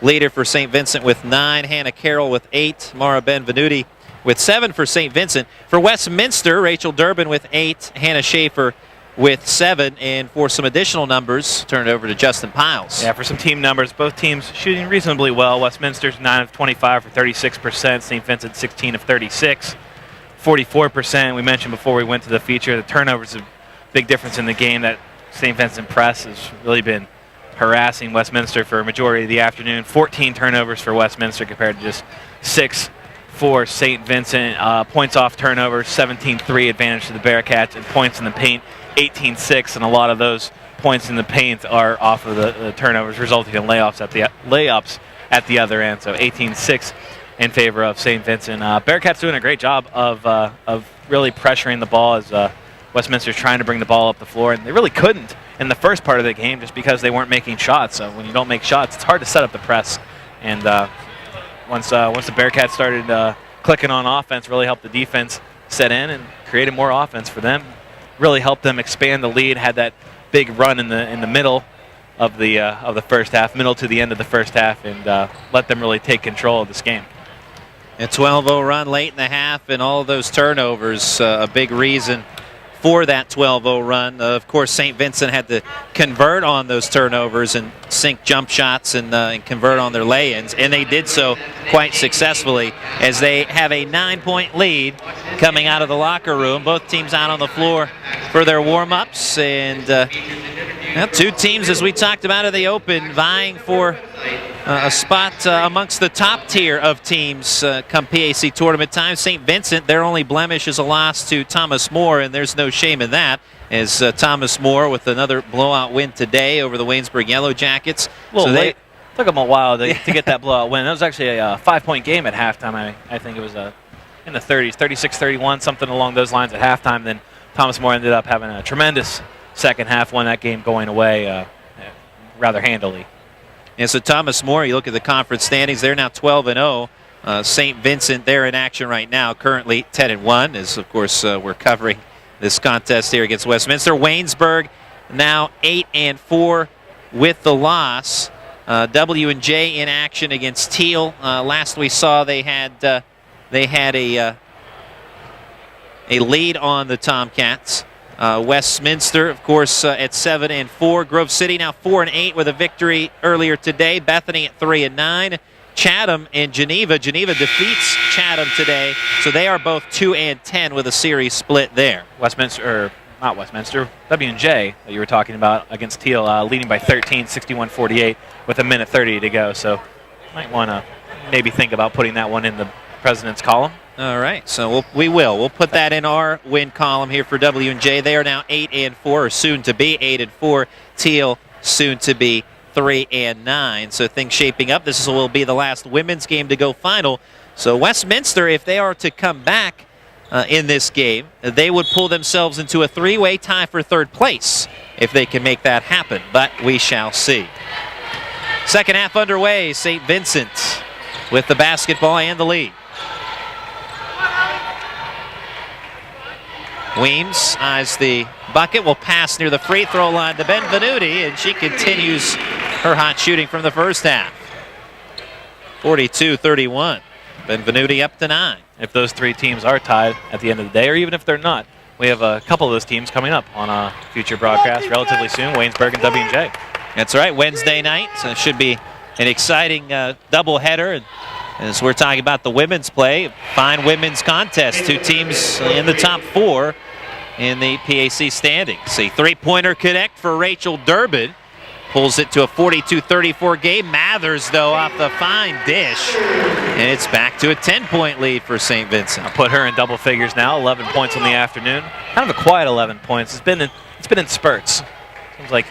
leader for St. Vincent with 9, Hannah Carroll with 8, Mara Benvenuti with 7 for St. Vincent. For Westminster, Rachel Durbin with 8, Hannah Schaefer with 7, and for some additional numbers, turn it over to Justin Piles. Yeah, for some team numbers, both teams shooting reasonably well. Westminster's 9 of 25 for 36%, St. Vincent 16 of 36, 44%. We mentioned before we went to the feature, the turnovers a big difference in the game. That St. Vincent press has really been harassing Westminster for a majority of the afternoon. 14 turnovers for Westminster compared to just 6 for St. Vincent. Points off turnovers, 17-3 advantage to the Bearcats, and points in the paint, 18-6, and a lot of those points in the paint are off of the turnovers, resulting in layups at the other end. So 18-6 in favor of St. Vincent. Bearcats doing a great job of really pressuring the ball as Westminster's trying to bring the ball up the floor, and they really couldn't in the first part of the game just because they weren't making shots. So when you don't make shots, it's hard to set up the press. And once the Bearcats started clicking on offense, really helped the defense set in and created more offense for them. Really helped them expand the lead. Had that big run in the middle of the first half, middle to the end of the first half, and let them really take control of this game. A 12-0 run late in the half, and all of those turnovers, a big reason for that 12-0 run. Of course, St. Vincent had to convert on those turnovers and sink jump shots and convert on their lay-ins, and they did so quite successfully as they have a 9-point lead coming out of the locker room. Both teams out on the floor for their warm-ups, and two teams, as we talked about in the open, vying for a spot amongst the top tier of teams come PAC tournament time. St. Vincent, their only blemish is a loss to Thomas More, and there's no shame in that, as Thomas More with another blowout win today over the Waynesburg Yellow Jackets. A little late. Took them a while to get that blowout win. That was actually a 5-point game at halftime. I think it was in the 30s, 36-31, something along those lines at halftime. Then Thomas More ended up having a tremendous second half, won that game going away rather handily. And so Thomas More, you look at the conference standings, they're now 12-0. St. Vincent, they're in action right now, currently 10-1, as of course we're covering this contest here against Westminster. Waynesburg now 8-4 with the loss. W&J in action against Teal. Last we saw they had a lead on the Tomcats. Westminster, of course, at 7-4. Grove City now 4-8 with a victory earlier today. Bethany at 3-9. Chatham and Geneva. Geneva defeats Chatham today, so they are both 2-10 with a series split there. Not Westminster, W&J that you were talking about against Teal, leading by 13, 61-48 with a minute 30 to go. So might want to maybe think about putting that one in the president's column. All right, so we'll put that in our win column here for W&J. They are now 8-4, or soon to be 8-4. Teal soon to be 3-9. So things shaping up. This will be the last women's game to go final. So Westminster, if they are to come back in this game, they would pull themselves into a 3-way tie for third place if they can make that happen. But we shall see. Second half underway. St. Vincent with the basketball and the lead. Weems eyes the bucket, will pass near the free throw line to Benvenuti, and she continues her hot shooting from the first half. 42-31. Benvenuti up to 9. If those three teams are tied at the end of the day, or even if they're not, we have a couple of those teams coming up on a future broadcast relatively soon, Waynesburg and W&J. That's right, Wednesday night. So it should be an exciting doubleheader. And as we're talking about the women's play, fine women's contest. Two teams in the top 4 in the PAC standings. A three-pointer connect for Rachel Durbin. Pulls it to a 42-34 game. Mathers, though, off the fine dish. And it's back to a 10-point lead for St. Vincent. I'll put her in double figures now, 11 points in the afternoon. Kind of a quiet 11 points. It's been in spurts. Seems like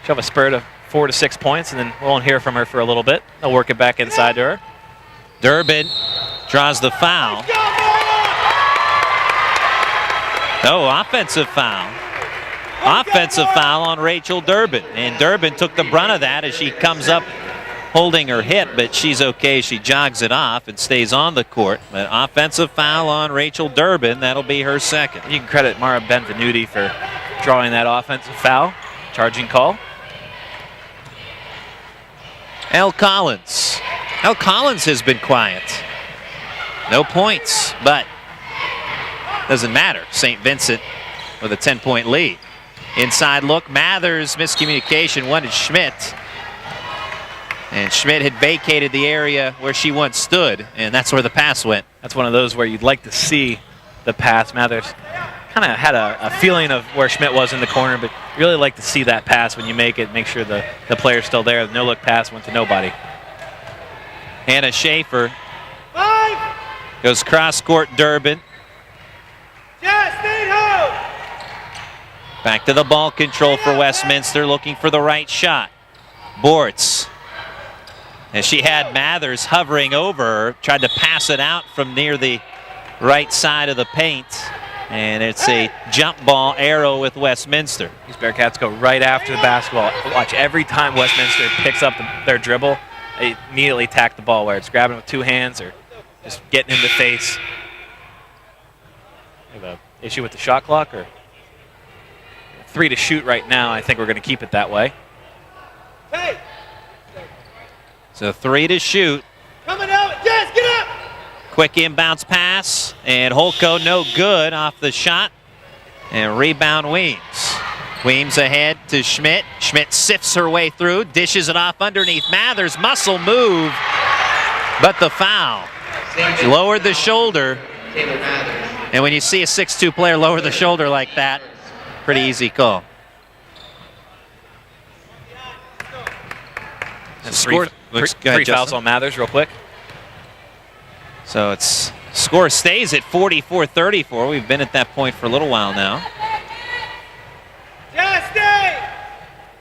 she'll have a spurt of 4 to 6 points, and then we won't hear from her for a little bit. They'll work it back inside to her. Durbin draws the foul. No, offensive foul. Offensive foul on Rachel Durbin. And Durbin took the brunt of that as she comes up holding her hip, but she's okay. She jogs it off and stays on the court. But offensive foul on Rachel Durbin. That'll be her second. You can credit Mara Benvenuti for drawing that offensive foul. Charging call. Elle Collins. Elle Collins has been quiet. No points, but doesn't matter. St. Vincent with a 10-point lead. Inside look, Mathers, miscommunication, wanted Schmidt. And Schmidt had vacated the area where she once stood, and that's where the pass went. That's one of those where you'd like to see the pass. Mathers kind of had a feeling of where Schmidt was in the corner, but you really like to see that pass when you make it, make sure the player's still there. The no-look pass went to nobody. Hannah Schaefer goes cross-court Durbin. Back to the ball control for Westminster, looking for the right shot. Bortz, as she had Mathers hovering over her, tried to pass it out from near the right side of the paint. And it's a jump ball arrow with Westminster. These Bearcats go right after the basketball. Watch, every time Westminster picks up their dribble, they immediately attack the ball, where it's grabbing with two hands or just getting in the face. We have an issue with the shot clock, or 3 to shoot right now. I think we're going to keep it that way. So 3 to shoot. Coming out, yes, get up! Quick inbounds pass, and Holko no good off the shot. And rebound Weems. Weems ahead to Schmidt. Schmidt sifts her way through, dishes it off underneath Mathers. Muscle move, but the foul. She lowered the shoulder. And when you see a 6'2" player lower the shoulder like that, pretty easy call. Three fouls on Mathers real quick. So it's score stays at 44-34. We've been at that point for a little while now.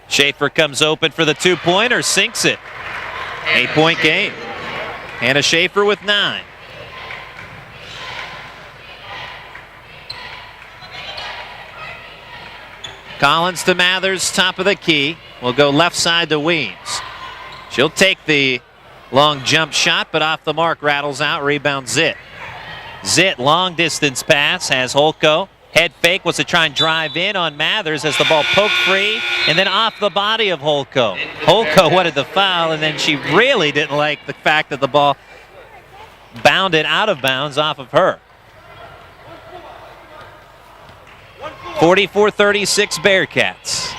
Schaefer comes open for the two-pointer, sinks it. 8-point game. Hannah Schaefer with 9. Collins to Mathers, top of the key. We'll go left side to Weems. She'll take the long jump shot, but off the mark, rattles out, rebound Zitt. Zitt, long distance pass, has Holko. Head fake, was to try and drive in on Mathers as the ball poked free, and then off the body of Holko. Holko wanted the foul, and then she really didn't like the fact that the ball bounded out of bounds off of her. 44-36 Bearcats.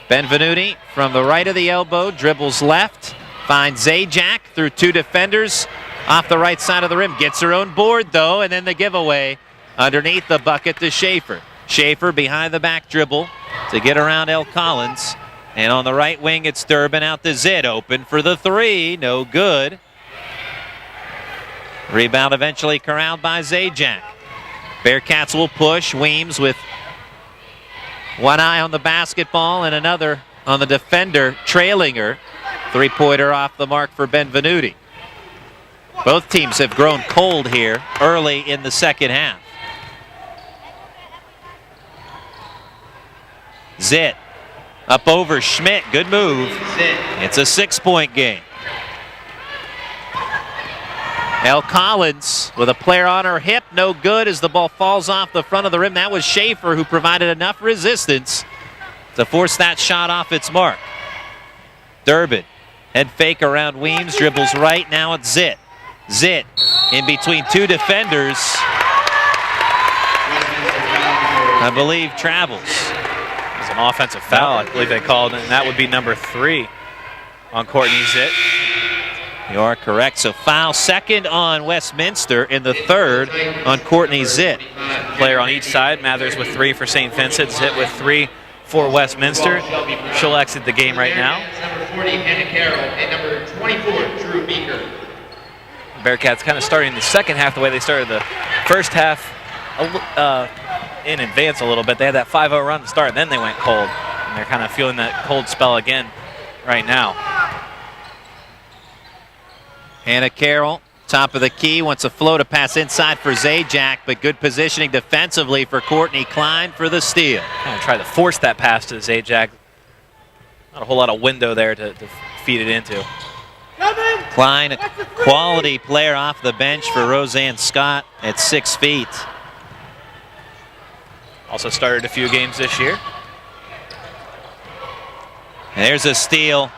Benvenuti from the right of the elbow, dribbles left, finds Zajac through 2 defenders off the right side of the rim. Gets her own board, though, and then the giveaway underneath the bucket to Schaefer. Schaefer behind the back dribble to get around Elle Collins. And on the right wing, it's Durbin out to Zitt. Open for the 3, no good. Rebound eventually corralled by Zajac. Bearcats will push. Weems with one eye on the basketball and another on the defender trailing her. 3-pointer off the mark for Benvenuti. Both teams have grown cold here early in the second half. Zitt up over Schmidt. Good move. It's a 6-point game. Elle Collins with a player on her hip. No good as the ball falls off the front of the rim. That was Schaefer who provided enough resistance to force that shot off its mark. Durbin, head fake around Weems, dribbles right, now it's Zitt. Zitt in between 2 defenders. I believe travels. It's an offensive foul, I believe they called, and that would be number 3 on Courtney Zitt. You are correct. So foul second on Westminster and the 3rd on Courtney Zitt. Player on each side. Mathers with 3 for St. Vincent. Zitt with 3 for Westminster. She'll exit the game right now. Number 40, Hannah Carroll, and number 24, Drew Beaker. Bearcats kind of starting the second half the way they started the first half in advance a little bit. They had that 5-0 run to start, and then they went cold. and they're kind of feeling that cold spell again right now. Hannah Carroll, top of the key, wants a flow to pass inside for Zajac, but good positioning defensively for Courtney Klein for the steal. Kind of try to force that pass to Zajac. Not a whole lot of window there to feed it into. Klein, a quality player off the bench for Roseanne Scott at 6 feet. Also started a few games this year. And there's a steal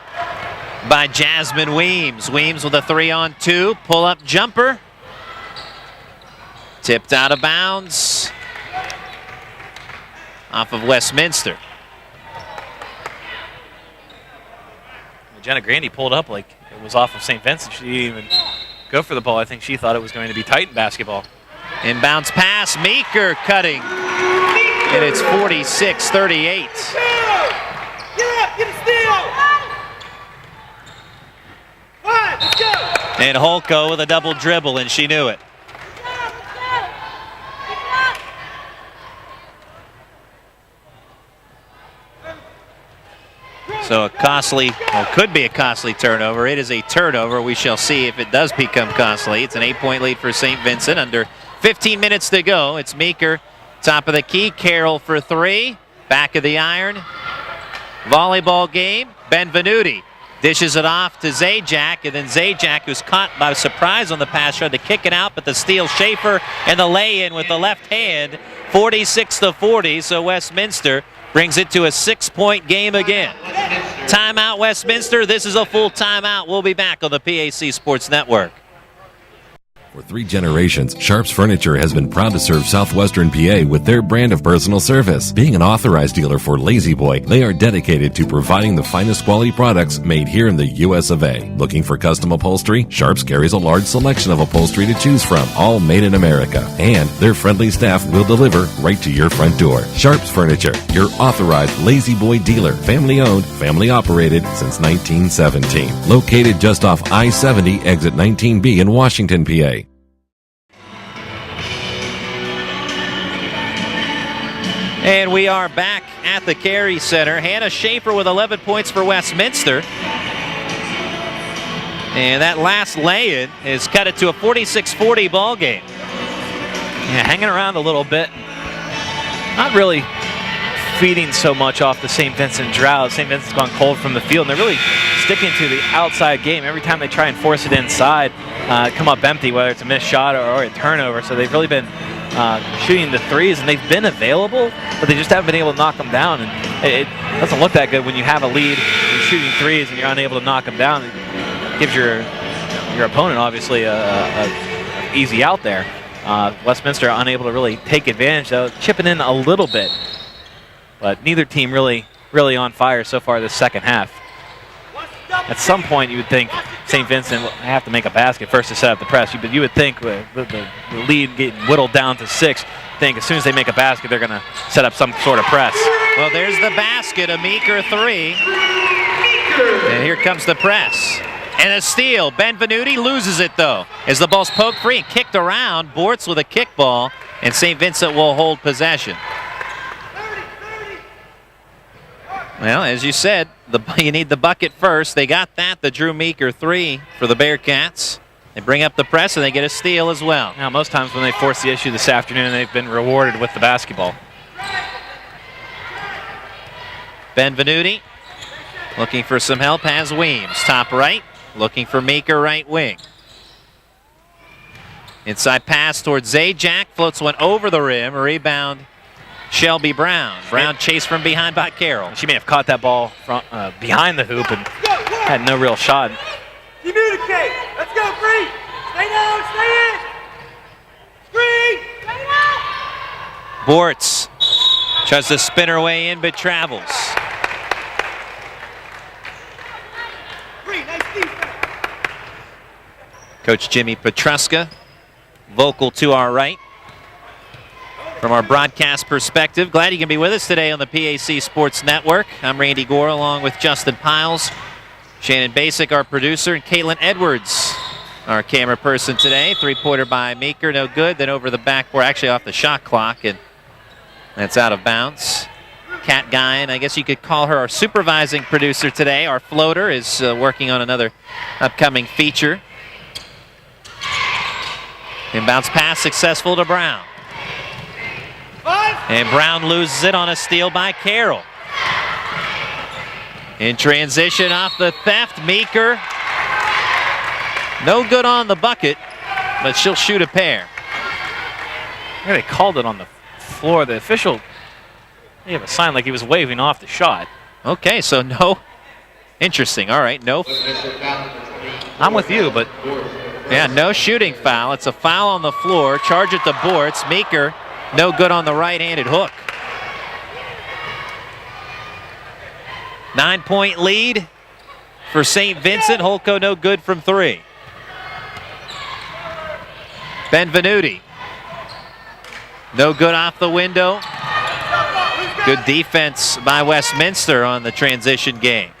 by Jasmine Weems. Weems with a 3-on-2, pull-up jumper. Tipped out of bounds off of Westminster. Jenna Grandy pulled up like it was off of St. Vincent. She didn't even go for the ball. I think she thought it was going to be Titan basketball. Inbounds pass, Meeker cutting. And it's 46-38. And Holko with a double dribble, and she knew it. So a costly, well, could be a costly turnover. It is a turnover. We shall see if it does become costly. It's an 8-point lead for St. Vincent. Under 15 minutes to go. It's Meeker, top of the key. Carroll for 3. Back of the iron. Volleyball game. Benvenuti dishes it off to Zajac, and then Zajac, who's caught by surprise on the pass, tried to kick it out, but the steal Schaefer and the lay-in with the left hand. 46-40, so Westminster brings it to a 6-point game again. Timeout, Westminster. This is a full timeout. We'll be back on the PAC Sports Network. For 3 generations, Sharps Furniture has been proud to serve Southwestern PA with their brand of personal service. Being an authorized dealer for Lazy Boy, they are dedicated to providing the finest quality products made here in the US of A. Looking for custom upholstery? Sharps carries a large selection of upholstery to choose from, all made in America. And their friendly staff will deliver right to your front door. Sharps Furniture, your authorized Lazy Boy dealer. Family owned, family operated since 1917. Located just off I-70, exit 19B in Washington, PA. And we are back at the Carey Center. Hannah Schaefer with 11 points for Westminster. And that last lay-in has cut it to a 46-40 ball game. Yeah, hanging around a little bit. Not really feeding so much off the St. Vincent drought. St. Vincent's gone cold from the field, and they're really sticking to the outside game. Every time they try and force it inside, come up empty, whether it's a missed shot or a turnover. So they've really been shooting the threes, and they've been available, but they just haven't been able to knock them down. And it doesn't look that good when you have a lead, you're shooting threes, and you're unable to knock them down. It gives your opponent, obviously, a easy out there. Westminster unable to really take advantage, though, chipping in a little bit. But neither team really on fire so far this second half. At some point, you would think St. Vincent will have to make a basket first to set up the press. But you would think with the lead getting whittled down to 6, think as soon as they make a basket, they're going to set up some sort of press. Well, there's the basket, a Meeker 3. And here comes the press. And a steal. Benvenuti loses it, though, as the ball's poked free and kicked around. Bortz with a kickball, and St. Vincent will hold possession. Well, as you said, you need the bucket first. They got that, the Drew Meeker 3 for the Bearcats. They bring up the press, and they get a steal as well. Now, most times when they force the issue this afternoon, they've been rewarded with the basketball. Benvenuti looking for some help, has Weems. Top right, looking for Meeker right wing. Inside pass towards Zajac, floats one over the rim, a rebound. Shelby Brown. Brown chased from behind by Carroll. She may have caught that ball from, behind the hoop and had no real shot. Communicate. Let's go, Bree. Stay down, stay in. Screen. Stay out. Bortz tries to spin her way in, but travels. Bree, nice defense. Coach Jimmy Petruska, vocal to our right. From our broadcast perspective, glad you can be with us today on the PAC Sports Network. I'm Randy Gore along with Justin Piles, Shannon Basic, our producer, and Caitlin Edwards, our camera person today. 3-pointer by Meeker, no good. Then over the backboard, actually off the shot clock, and that's out of bounds. Kat Guyan, I guess you could call her our supervising producer today. Our floater is working on another upcoming feature. Inbounds pass successful to Brown. And Brown loses it on a steal by Carroll. In transition off the theft, Meeker. No good on the bucket, but she'll shoot a pair. Yeah, they called it on the floor. The official, they have a sign like he was waving off the shot. Okay, so no. Interesting. All right, no. I'm with you, but yeah, no shooting foul. It's a foul on the floor. Charge it to Bortz. Meeker, no good on the right-handed hook. 9-point lead for St. Vincent. Holko no good from 3. Benvenuti. No good off the window. Good defense by Westminster on the transition game.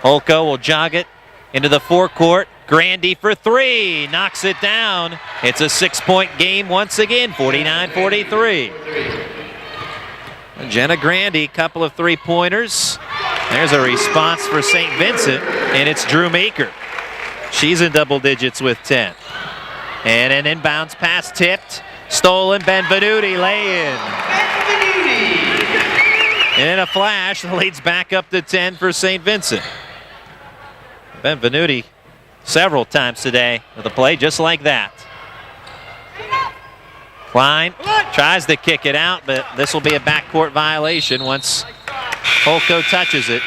Holko will jog it into the forecourt. Grandy for 3. Knocks it down. It's a 6-point game once again, 49-43. Jenna Grandy, couple of 3-pointers. There's a response for St. Vincent, and it's Drew Meeker. She's in double digits with 10. And an inbounds pass tipped. Stolen, Benvenuti lay-in. And in a flash, the lead's back up to 10 for St. Vincent. Benvenuti several times today with a play just like that. Klein tries to kick it out, but this will be a backcourt violation once Holko touches it,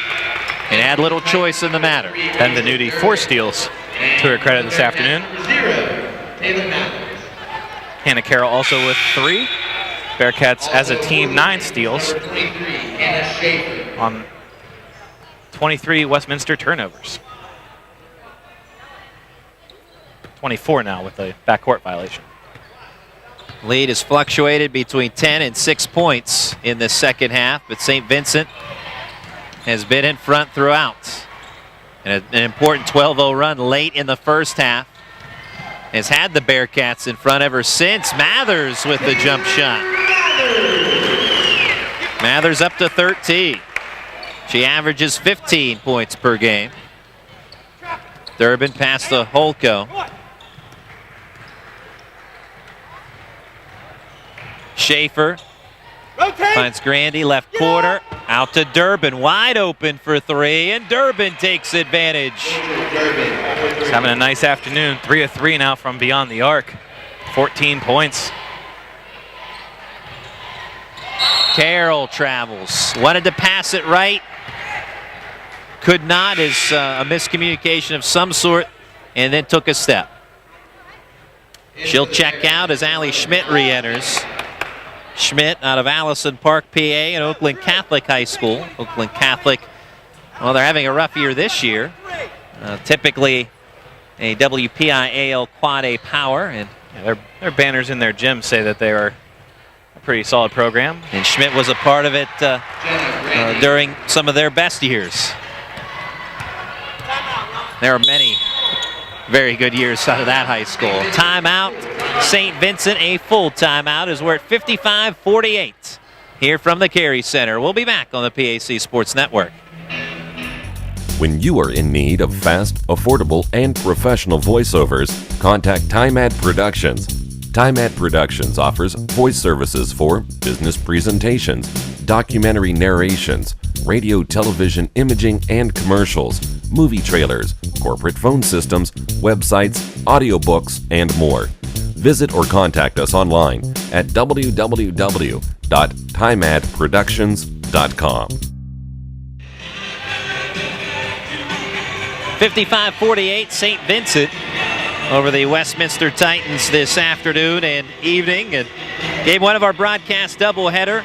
and had little choice in the matter. Benvenuti 4 steals to her credit this afternoon. Hannah Carroll also with 3. Bearcats as a team 9 steals on 23 Westminster turnovers. 24 now with a backcourt violation. Lead has fluctuated between 10 and 6 points in the second half, but St. Vincent has been in front throughout. And an important 12-0 run late in the first half has had the Bearcats in front ever since. Mathers with the jump shot. Mathers up to 13. She averages 15 points per game. Durbin pass to Holko. Schaefer finds Grandy, left corner, out to Durbin, wide open for 3, and Durbin takes advantage. He's having a nice afternoon, 3 of 3 now from beyond the arc, 14 points. Carroll travels, wanted to pass it right, could not, is a miscommunication of some sort, and then took a step. She'll check out as Allie Schmidt re-enters. Schmidt out of Allison Park, PA, and Oakland Catholic High School. Oakland Catholic, well, they're having a rough year this year. Typically a WPIAL Quad A power, and their banners in their gym say that they are a pretty solid program. And Schmidt was a part of it during some of their best years. There are many very good years out of that high school. Timeout. St. Vincent, a full timeout, as we're at 55-48 here from the Carey Center. We'll be back on the PAC Sports Network. When you are in need of fast, affordable, and professional voiceovers, contact TimeAd Productions. TimeAd Productions offers voice services for business presentations, documentary narrations, radio, television, imaging, and commercials, movie trailers, corporate phone systems, websites, audiobooks, and more. Visit or contact us online at www.timeadproductions.com. 55-48, St. Vincent over the Westminster Titans this afternoon and evening. And game 1 of our broadcast doubleheader.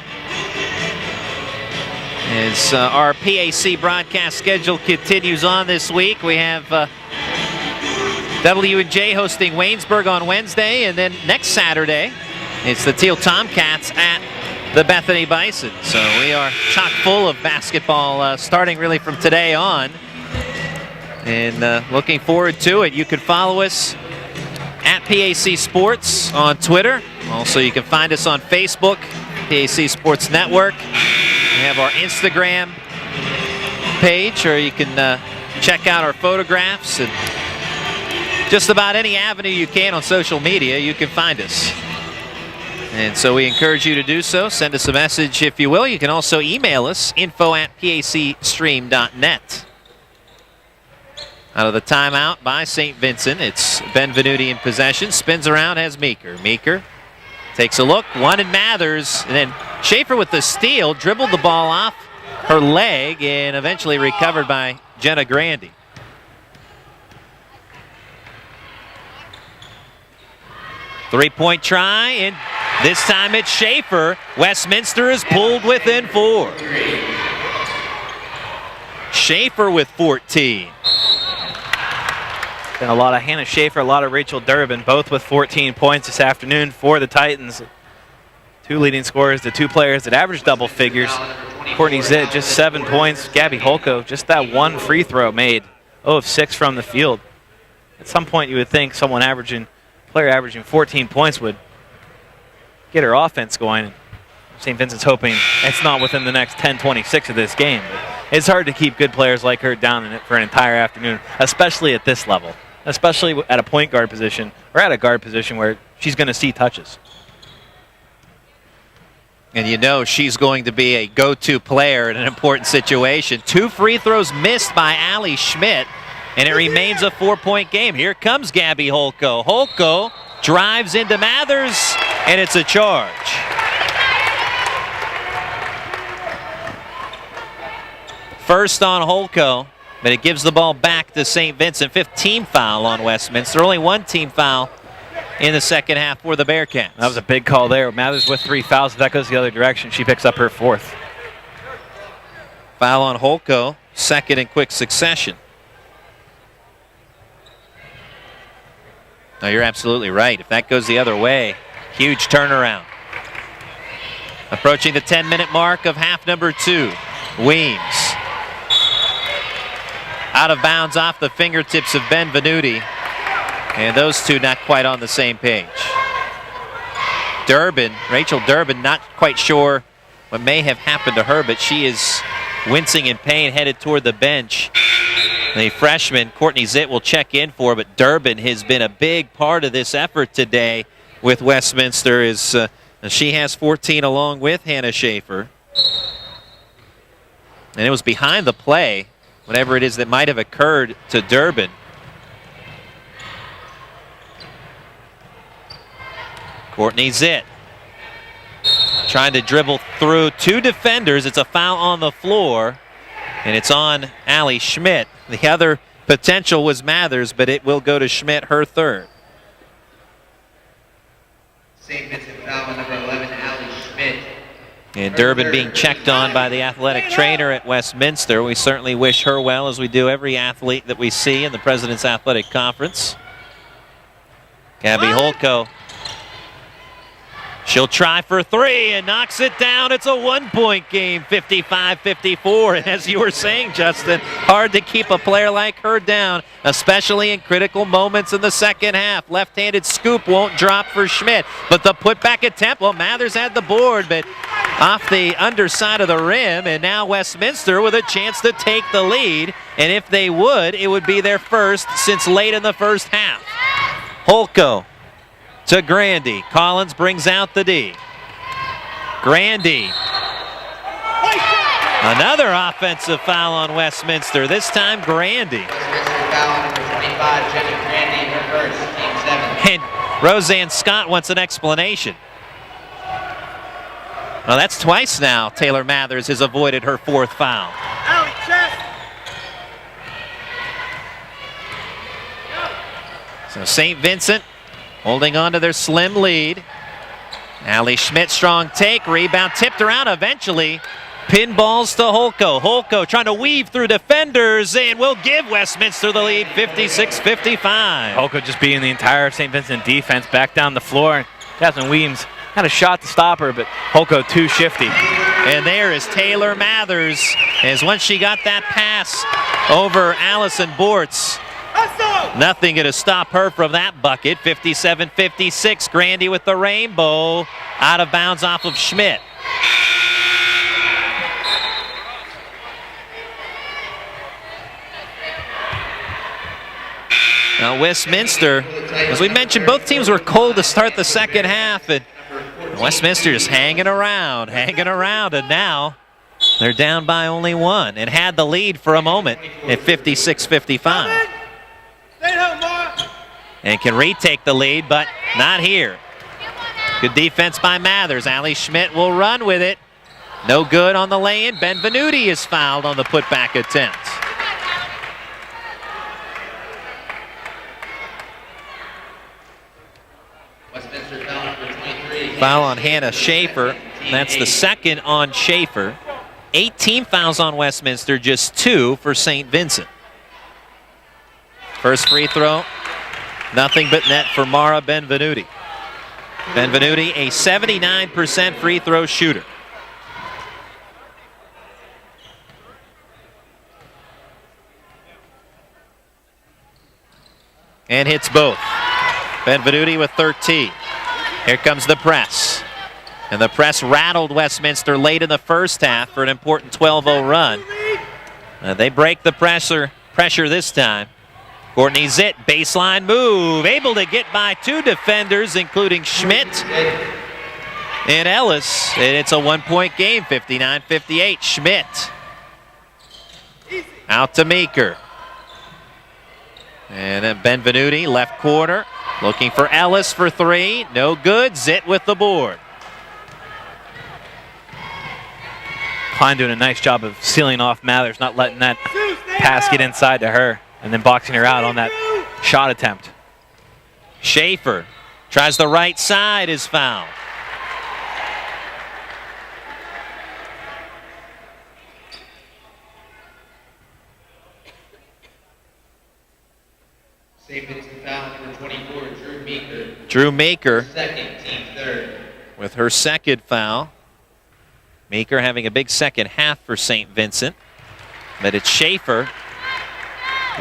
As our PAC broadcast schedule continues on this week, we have W&J hosting Waynesburg on Wednesday, and then next Saturday, it's the Teal Tomcats at the Bethany Bison. So we are chock full of basketball starting really from today on. And looking forward to it. You can follow us at PAC Sports on Twitter. Also, you can find us on Facebook, PAC Sports Network. We have our Instagram page, or you can check out our photographs, and just about any avenue you can on social media, you can find us. And so we encourage you to do so. Send us a message if you will. You can also email us, info@pacstream.net. Out of the timeout by St. Vincent, it's Benvenuti in possession. Spins around, has Meeker. Meeker takes a look, wanted Mathers, and then Schaefer with the steal, dribbled the ball off her leg, and eventually recovered by Jenna Grandy. Three-point try, and this time it's Schaefer. Westminster is pulled within 4. Schaefer with 14. Been a lot of Hannah Schaefer, a lot of Rachel Durbin, both with 14 points this afternoon for the Titans. 2 leading scorers, the 2 players that averaged double figures. Courtney Zitt, just 7 points. Gabby Holko, just that 1 free throw made. 0 of 6 from the field. At some point, you would think someone player averaging 14 points would get her offense going. St. Vincent's hoping it's not within the next 10-26 of this game. But it's hard to keep good players like her down in it for an entire afternoon, especially at this level, especially at a point guard position or at a guard position where she's going to see touches. And you know she's going to be a go-to player in an important situation. 2 free throws missed by Allie Schmidt, and it remains a 4-point game. Here comes Gabby Holko. Holko drives into Mathers, and it's a charge. First on Holko, but it gives the ball back to St. Vincent. 5th team foul on Westminster. Only 1 team foul in the second half for the Bearcats. That was a big call there. Mathers with 3 fouls. If that goes the other direction, she picks up her 4th. Foul on Holko, 2nd in quick succession. No, you're absolutely right. If that goes the other way, huge turnaround. Approaching the 10-minute mark of half number 2. Weems. Out of bounds off the fingertips of Benvenuti. And those two not quite on the same page. Durbin, Rachel Durbin, not quite sure what may have happened to her, but she is wincing in pain, headed toward the bench. The freshman, Courtney Zitt, will check in for, but Durbin has been a big part of this effort today with Westminster. She has 14 along with Hannah Schaefer. And it was behind the play, whatever it is that might have occurred to Durbin. Courtney Zitt trying to dribble through 2 defenders. It's a foul on the floor, and it's on Allie Schmidt. The other potential was Mathers, but it will go to Schmidt, her 3rd. St. Vincent foul number 11, Allie Schmidt. And Durbin being checked on by the athletic trainer at Westminster. We certainly wish her well, as we do every athlete that we see in the President's Athletic Conference. Gabby Holko. She'll try for 3 and knocks it down. It's a 1-point game, 55-54. And as you were saying, Justin, hard to keep a player like her down, especially in critical moments in the second half. Left-handed scoop won't drop for Schmidt, but the putback attempt, well, Mathers had the board, but off the underside of the rim, and now Westminster with a chance to take the lead. And if they would, it would be their first since late in the first half. Holko to Grandy. Collins brings out the D. Grandy. Another offensive foul on Westminster. This time Grandy. Westminster foul number 25, Jenny Grandy, her first, team 7. And Roseanne Scott wants an explanation. Well, that's twice now Taylor Mathers has avoided her 4th foul. Allie, chest. So St. Vincent holding on to their slim lead. Allie Schmidt, strong take, rebound tipped around eventually. Pinballs to Holko. Holko trying to weave through defenders and will give Westminster the lead, 56-55. Holko just beating the entire St. Vincent defense back down the floor. Jasmine Weems had a shot to stop her, but Holko too shifty. And there is Taylor Mathers, as once she got that pass over Allison Bortz, nothing going to stop her from that bucket. 57-56. Grandy with the rainbow. Out of bounds off of Schmidt. Now Westminster, as we mentioned, both teams were cold to start the second half, and Westminster is hanging around, and now they're down by only one and had the lead for a moment at 56-55. And can retake the lead, but not here. Good defense by Mathers. Allie Schmidt will run with it. No good on the lay-in. Benvenuti is fouled on the putback attempt. Westminster foul number 23. Foul on Hannah Schaefer. That's the second on Schaefer. 18 fouls on Westminster, just 2 for St. Vincent. First free throw, nothing but net for Mara Benvenuti. Benvenuti, a 79% free throw shooter. And hits both. Benvenuti with 13. Here comes the press. And the press rattled Westminster late in the first half for an important 12-0 run. They break the pressure this time. Courtney Zitt, baseline move, able to get by 2 defenders, including Schmidt and Ellis. And it's a 1-point game, 59-58. Schmidt out to Meeker. And then Benvenuti, left corner, looking for Ellis for 3. No good. Zitt with the board. Klein doing a nice job of sealing off Mathers, not letting that pass get inside to her, and then boxing her out on that shot attempt. Schaefer tries the right side, is fouled. St. Vincent foul number 24, Drew Meeker. Drew Meeker Second, team third. with her second foul. Meeker having a big second half for St. Vincent. But it's Schaefer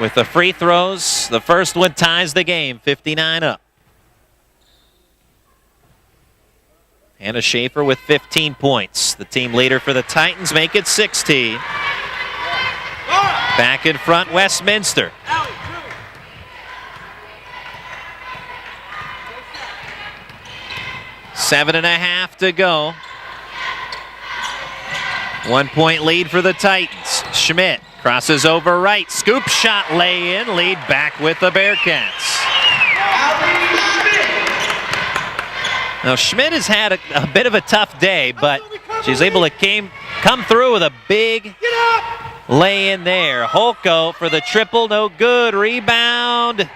with the free throws. The first one ties the game, 59 up. Hannah Schaefer with 15 points. The team leader for the Titans make it 16. Back in front, Westminster. Seven and a half to go. 1-point lead for the Titans. Schmidt crosses over right. Scoop shot, lay in. Lead back with the Bearcats. Now Schmidt has had a bit of a tough day, but she's able to come through with a big lay in there. Holko for the triple, no good. Rebound.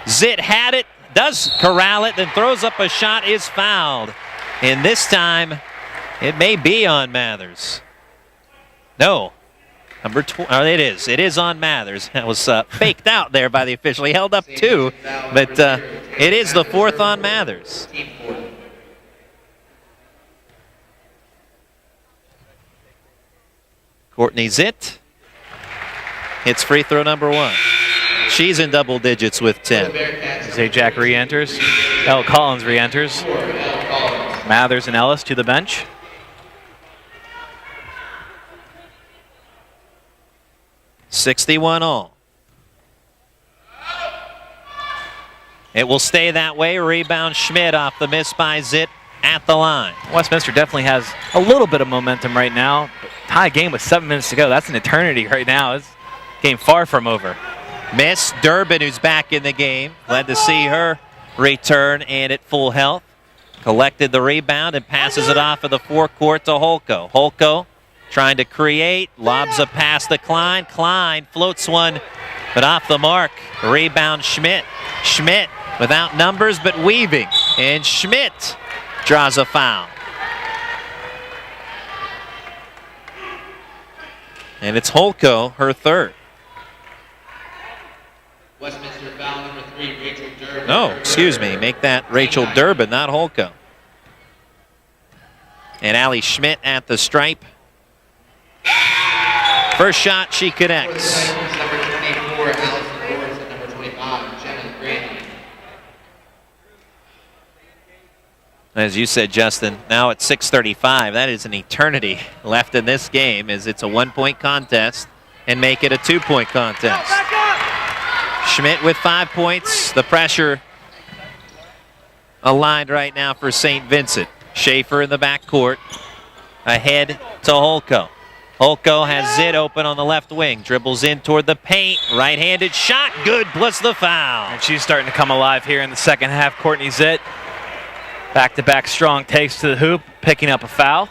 Zitt had it, does corral it, then throws up a shot, is fouled. And this time, it may be on Mathers. No. It is. It is on Mathers. That was faked out there by the official. He held up 2, but it is the 4th on Mathers. Courtney Zitt hits free throw number 1. She's in double digits with 10. Zajac re-enters. L. Collins re-enters. Mathers and Ellis to the bench. $61 all. It will stay that way. Rebound Schmidt off the miss by Zitt at the line. Westminster definitely has a little bit of momentum right now. Tie game with 7 minutes to go. That's an eternity right now. It's game far from over. Miss Durbin, who's back in the game. Glad to see her return and at full health. Collected the rebound and passes it off of the forecourt to Holko. Holko trying to create, lobs a pass to Klein. Klein floats one, but off the mark. Rebound Schmidt. Schmidt without numbers, but weaving. And Schmidt draws a foul. And it's Holko, her 3rd. Westminster foul number 3, Rachel Durbin. No, excuse me. Make that Rachel Durbin, not Holko. And Allie Schmidt at the stripe. First shot, she connects. Number 24, Allison Morris, and number 25, Jenna Grady. As you said, Justin, now at 6:35, that is an eternity left in this game as it's a 1-point contest and make it a 2-point contest. Schmidt with 5 points. The pressure aligned right now for St. Vincent. Schaefer in the backcourt. Ahead to Holko. Holko has Zitt open on the left wing. Dribbles in toward the paint. Right-handed shot. Good, plus the foul. And she's starting to come alive here in the second half. Courtney Zitt. Back-to-back strong takes to the hoop, picking up a foul.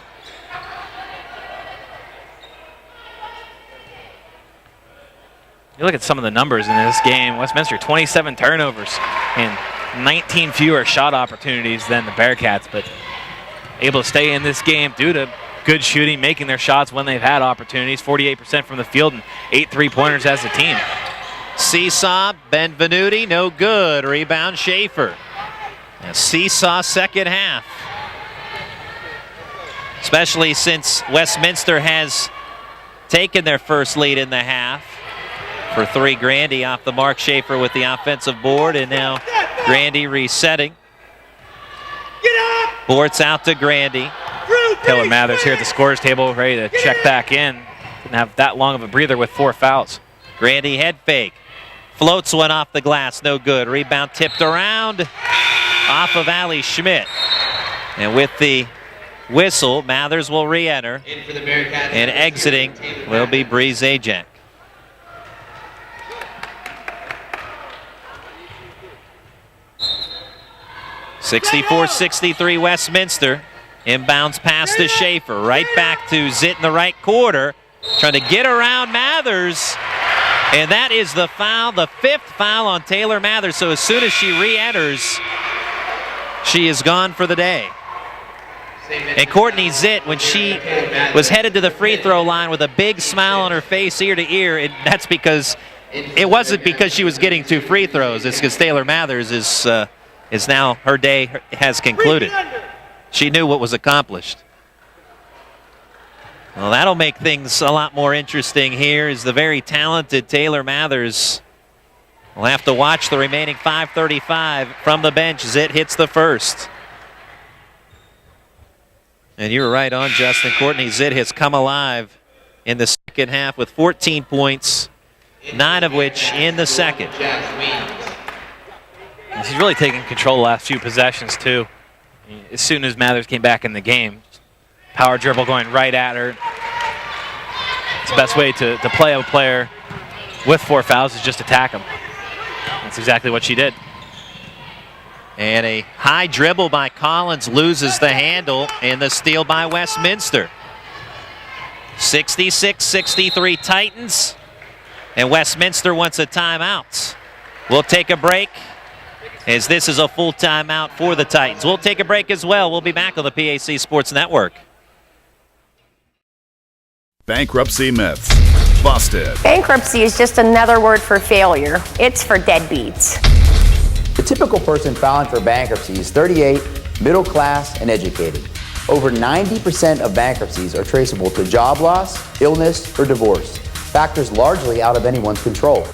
You look at some of the numbers in this game. Westminster, 27 turnovers and 19 fewer shot opportunities than the Bearcats, but able to stay in this game due to good shooting, making their shots when they've had opportunities. 48% from the field and 8 3-pointers as a team. Seesaw, Benvenuti, no good. Rebound, Schaefer. A seesaw second half. Especially since Westminster has taken their first lead in the half. For 3, Grandy off the mark. Schaefer with the offensive board, and now Grandy resetting. Bort's out to Grandy. Taylor Mathers here at the scorer's table, ready to check back in. Didn't have that long of a breather with 4 fouls. Grandy head fake. Floats one off the glass, no good. Rebound tipped around off of Allie Schmidt. And with the whistle, Mathers will re-enter. And exiting will be Bree Zajac. (64-63) Westminster. Inbounds pass to Schaefer. Right back to Zitt in the right quarter. Trying to get around Mathers. And that is the foul, the 5th foul on Taylor Mathers. So as soon as she re-enters, she is gone for the day. And Courtney Zitt, when she was headed to the free throw line with a big smile on her face ear to ear, and that's because it wasn't because she was getting 2 free throws. It's because Taylor Mathers is now, her day has concluded. She knew what was accomplished. Well, that'll make things a lot more interesting here as the very talented Taylor Mathers will have to watch the remaining 5:35 from the bench. Zitt hits the first. And you were right on, Justin. Courtney Zitt has come alive in the second half with 14 points, 9 of which in the second. She's really taking control the last few possessions, too. As soon as Mathers came back in the game, power dribble going right at her. It's the best way to play a player with 4 fouls is just attack him. That's exactly what she did. And a high dribble by Collins loses the handle, and the steal by Westminster. 66-63 Titans, and Westminster wants a timeout. We'll take a break, as this is a full timeout for the Titans. We'll take a break as well. We'll be back on the PAC Sports Network. Bankruptcy myths. Busted. Bankruptcy is just another word for failure. It's for deadbeats. The typical person filing for bankruptcy is 38, middle class, and educated. Over 90% of bankruptcies are traceable to job loss, illness, or divorce, factors largely out of anyone's control.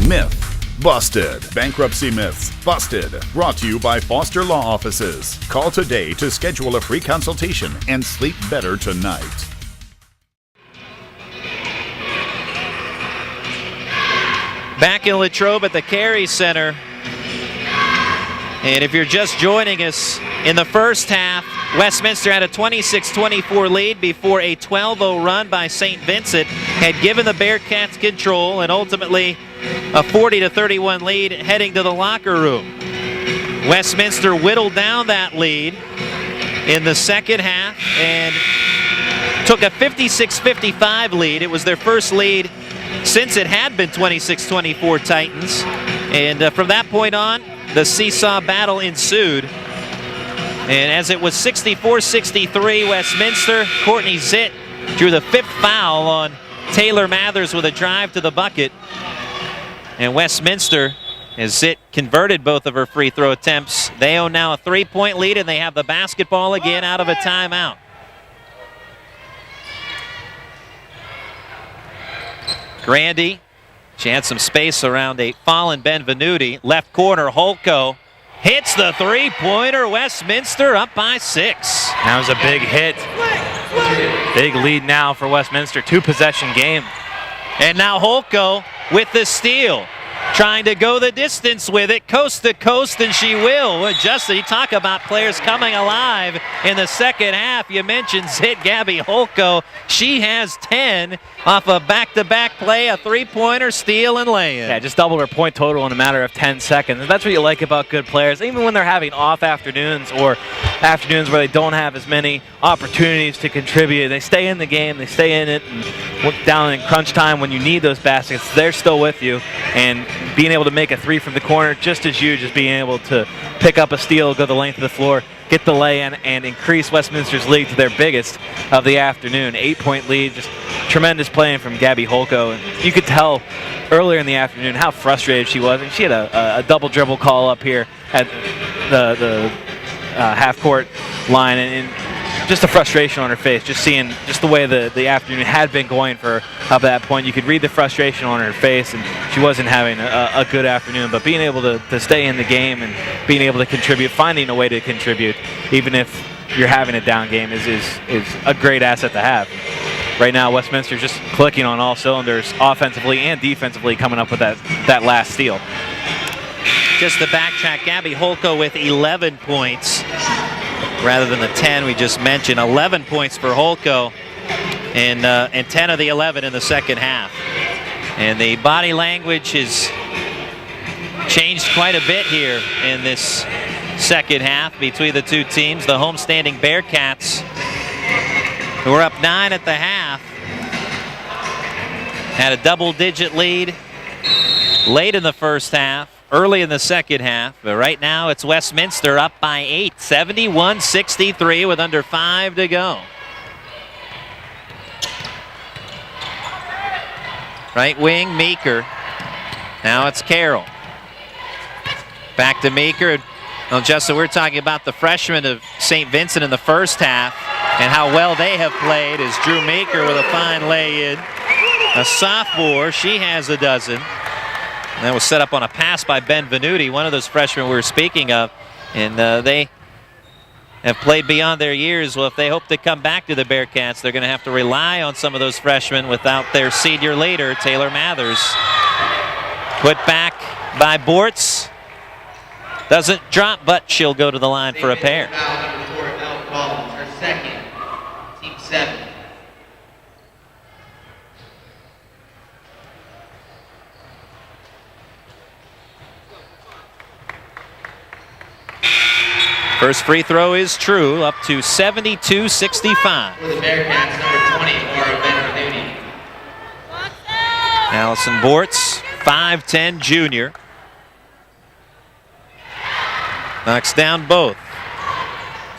Myth. Busted. Bankruptcy myths. Busted. Brought to you by Foster Law Offices. Call today to schedule a free consultation and sleep better tonight. Back in Latrobe at the Carey Center. And if you're just joining us, in the first half, Westminster had a 26-24 lead before a 12-0 run by St. Vincent had given the Bearcats control, and ultimately a 40-31 lead heading to the locker room. Westminster whittled down that lead in the second half and took a 56-55 lead. It was their first lead since it had been 26-24 Titans. And from that point on, the seesaw battle ensued. And as it was 64-63 Westminster, Courtney Zitt drew the 5th foul on Taylor Mathers with a drive to the bucket. And Westminster, as Zitt converted both of her free throw attempts, they own now a 3-point lead, and they have the basketball again out of a timeout. Grandy, she had some space around a fallen Benvenuti. Left corner, Holko hits the 3-pointer. Westminster up by 6. That was a big hit. Big lead now for Westminster. 2-possession game. And now Holko with the steal. trying to go the distance with it, coast to coast, and she will. Justin, you talk about players coming alive in the second half. You mentioned Zit Gabby Holko. She has 10 off a back-to-back play, a three-pointer, steal, and lay-in. Yeah, just doubled her point total in a matter of 10 seconds. And that's what you like about good players. Even when they're having off afternoons or afternoons where they don't have as many opportunities to contribute, they stay in the game, they stay in it, and look down in crunch time when you need those baskets, they're still with you. And being able to make a three from the corner, just as huge as being able to pick up a steal, go the length of the floor, get the lay-in, and increase Westminster's lead to their biggest of the afternoon. 8-point lead, just tremendous playing from Gabby Holko. And you could tell earlier in the afternoon how frustrated she was. And she had a double dribble call up here at the half-court line, and just a frustration on her face, just seeing just the way the afternoon had been going for her up at that point. You could read the frustration on her face, and she wasn't having a good afternoon. But being able to stay in the game and being able to contribute, finding a way to contribute, even if you're having a down game, is a great asset to have. Right now, Westminster's just clicking on all cylinders, offensively and defensively, coming up with that last steal. Just to backtrack, Gabby Holko with 11 points. Rather than the 10 we just mentioned. 11 points for Holko, and 10 of the 11 in the second half. And the body language has changed quite a bit here in this second half between the two teams. The homestanding Bearcats, who were up 9 at the half, had a double-digit lead late in the first half, early in the second half, but right now it's Westminster up by 8, 71-63 with under 5 to go. Right wing, Meeker. Now it's Carroll. Back to Meeker. Well, Justin, we're talking about the freshmen of St. Vincent in the first half and how well they have played, as Drew Meeker with a fine lay-in. A sophomore, she has a dozen. And that was set up on a pass by Ben Venuti, one of those freshmen we were speaking of. And they have played beyond their years. Well, if they hope to come back to the Bearcats, they're going to have to rely on some of those freshmen without their senior leader, Taylor Mathers. Put back by Bortz. Doesn't drop, but she'll go to the line for a pair. Foul number 4, Mel Collins, her second, team 7. First free throw is true, up to 72-65. For the Bearcats, number 20, Laura Benvenuti. Allison Bortz, 5'10" junior. Knocks down both.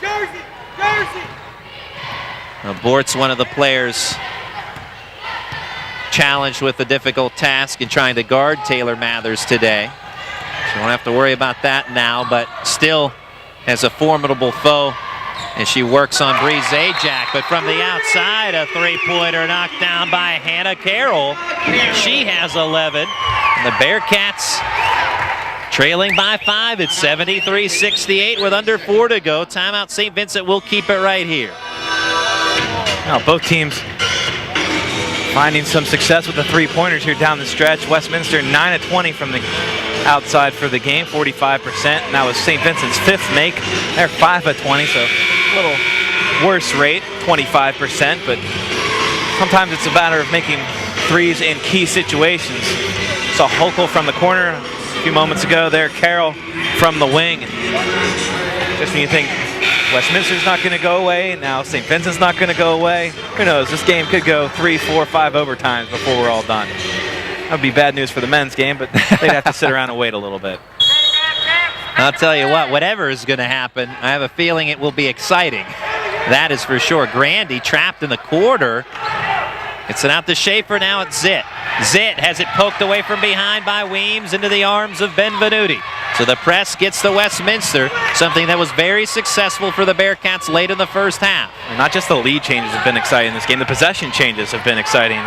Jersey! Now, Bortz, one of the players challenged with the difficult task in trying to guard Taylor Mathers today. She won't have to worry about that now, but still has a formidable foe as she works on Bree Zajac. But from the outside, a three-pointer knocked down by Hannah Carroll. She has 11. And the Bearcats trailing by 5 at 73-68 with under 4 to go. Timeout. St. Vincent will keep it right here. Now both teams finding some success with the three-pointers here down the stretch. Westminster 9 of 20 from the outside for the game, 45%. And that was St. Vincent's 5th make. They're 5 of 20, so a little worse rate, 25%. But sometimes it's a matter of making threes in key situations. Saw Holko from the corner a few moments ago there, Carroll from the wing. Just when you think Westminster's not going to go away, now St. Vincent's not going to go away. Who knows, this game could go 3, 4, 5 overtimes before we're all done. That would be bad news for the men's game, but they'd have to sit around and wait a little bit. I'll tell you what, whatever is going to happen, I have a feeling it will be exciting. That is for sure. Grandy trapped in the quarter. It's an out to Schaefer, now it's Zit. Zit has it poked away from behind by Weems into the arms of Benvenuti. So the press gets to Westminster, something that was very successful for the Bearcats late in the first half. And not just the lead changes have been exciting in this game, the possession changes have been exciting.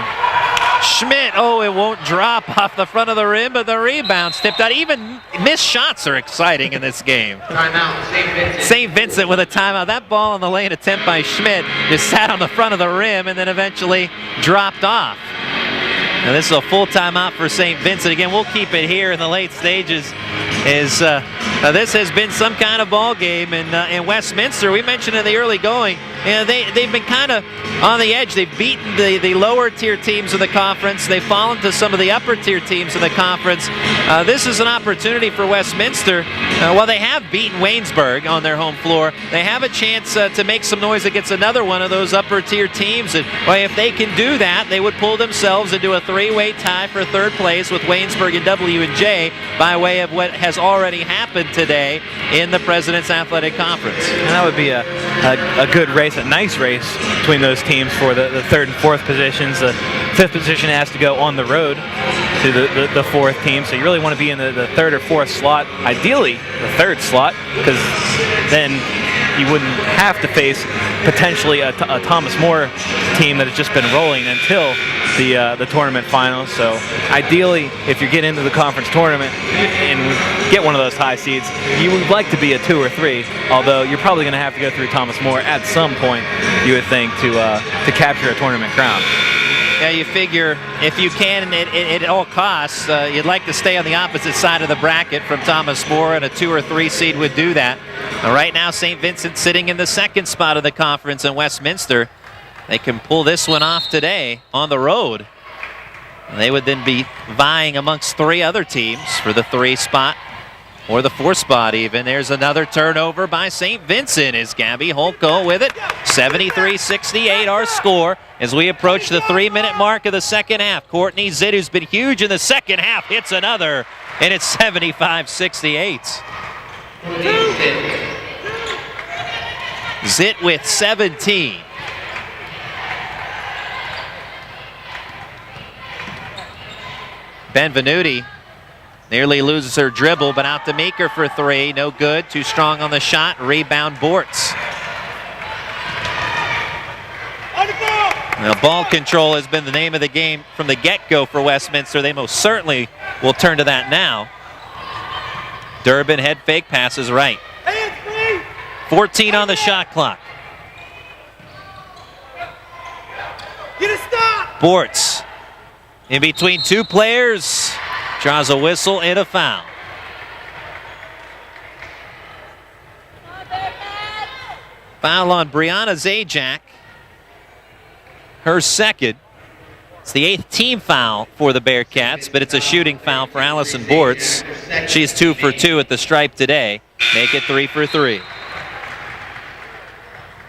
Schmidt, oh, it won't drop off the front of the rim, but the rebound's tipped out. Even missed shots are exciting in this game. Timeout, St. Vincent. St. Vincent with a timeout. That ball on the lane attempt by Schmidt just sat on the front of the rim and then eventually dropped off. Now this is a full timeout for St. Vincent. Again, we'll keep it here in the late stages. This has been some kind of ball game in Westminster. We mentioned in the early going, they've been kind of on the edge. They've beaten the lower tier teams of the conference. They've fallen to some of the upper tier teams in the conference. This is an opportunity for Westminster. While they have beaten Waynesburg on their home floor, they have a chance to make some noise against another one of those upper tier teams. And if they can do that, they would pull themselves into a three-way tie for third place with Waynesburg and W&J by way of what has already happened today in the President's Athletic Conference. And that would be a good race, a nice race between those teams for the third and fourth positions. The fifth position has to go on the road to the fourth team, so you really want to be in the third or fourth slot, ideally the third slot, because then you wouldn't have to face potentially a Thomas More team that has just been rolling until the tournament finals. So ideally, if you get into the conference tournament and get one of those high seeds, you would like to be a 2 or 3, although you're probably going to have to go through Thomas More at some point, you would think, to capture a tournament crown. Yeah, you figure if you can, at all costs, you'd like to stay on the opposite side of the bracket from Thomas More, and a 2 or 3 seed would do that. Right now, St. Vincent sitting in the second spot of the conference in Westminster. They can pull this one off today on the road. They would then be vying amongst 3 other teams for the 3 spot or the 4 spot even. There's another turnover by St. Vincent as Gabby Holko with it. 73-68 our score as we approach the 3-minute mark of the second half. Courtney Zitt, who's been huge in the second half, hits another, and it's 75-68. Zitt with 17. Benvenuti nearly loses her dribble, but out to Meeker for 3. No good. Too strong on the shot. Rebound Bortz. Now, ball control has been the name of the game from the get-go for Westminster. They most certainly will turn to that now. Durbin head fake, passes right. 14 on the shot clock. Bortz in between 2 players. Draws a whistle and a foul. Foul on Brianna Zajac. Her second. It's the 8th team foul for the Bearcats, but it's a shooting foul for Allison Bortz. She's 2 for 2 at the stripe today. Make it 3 for 3.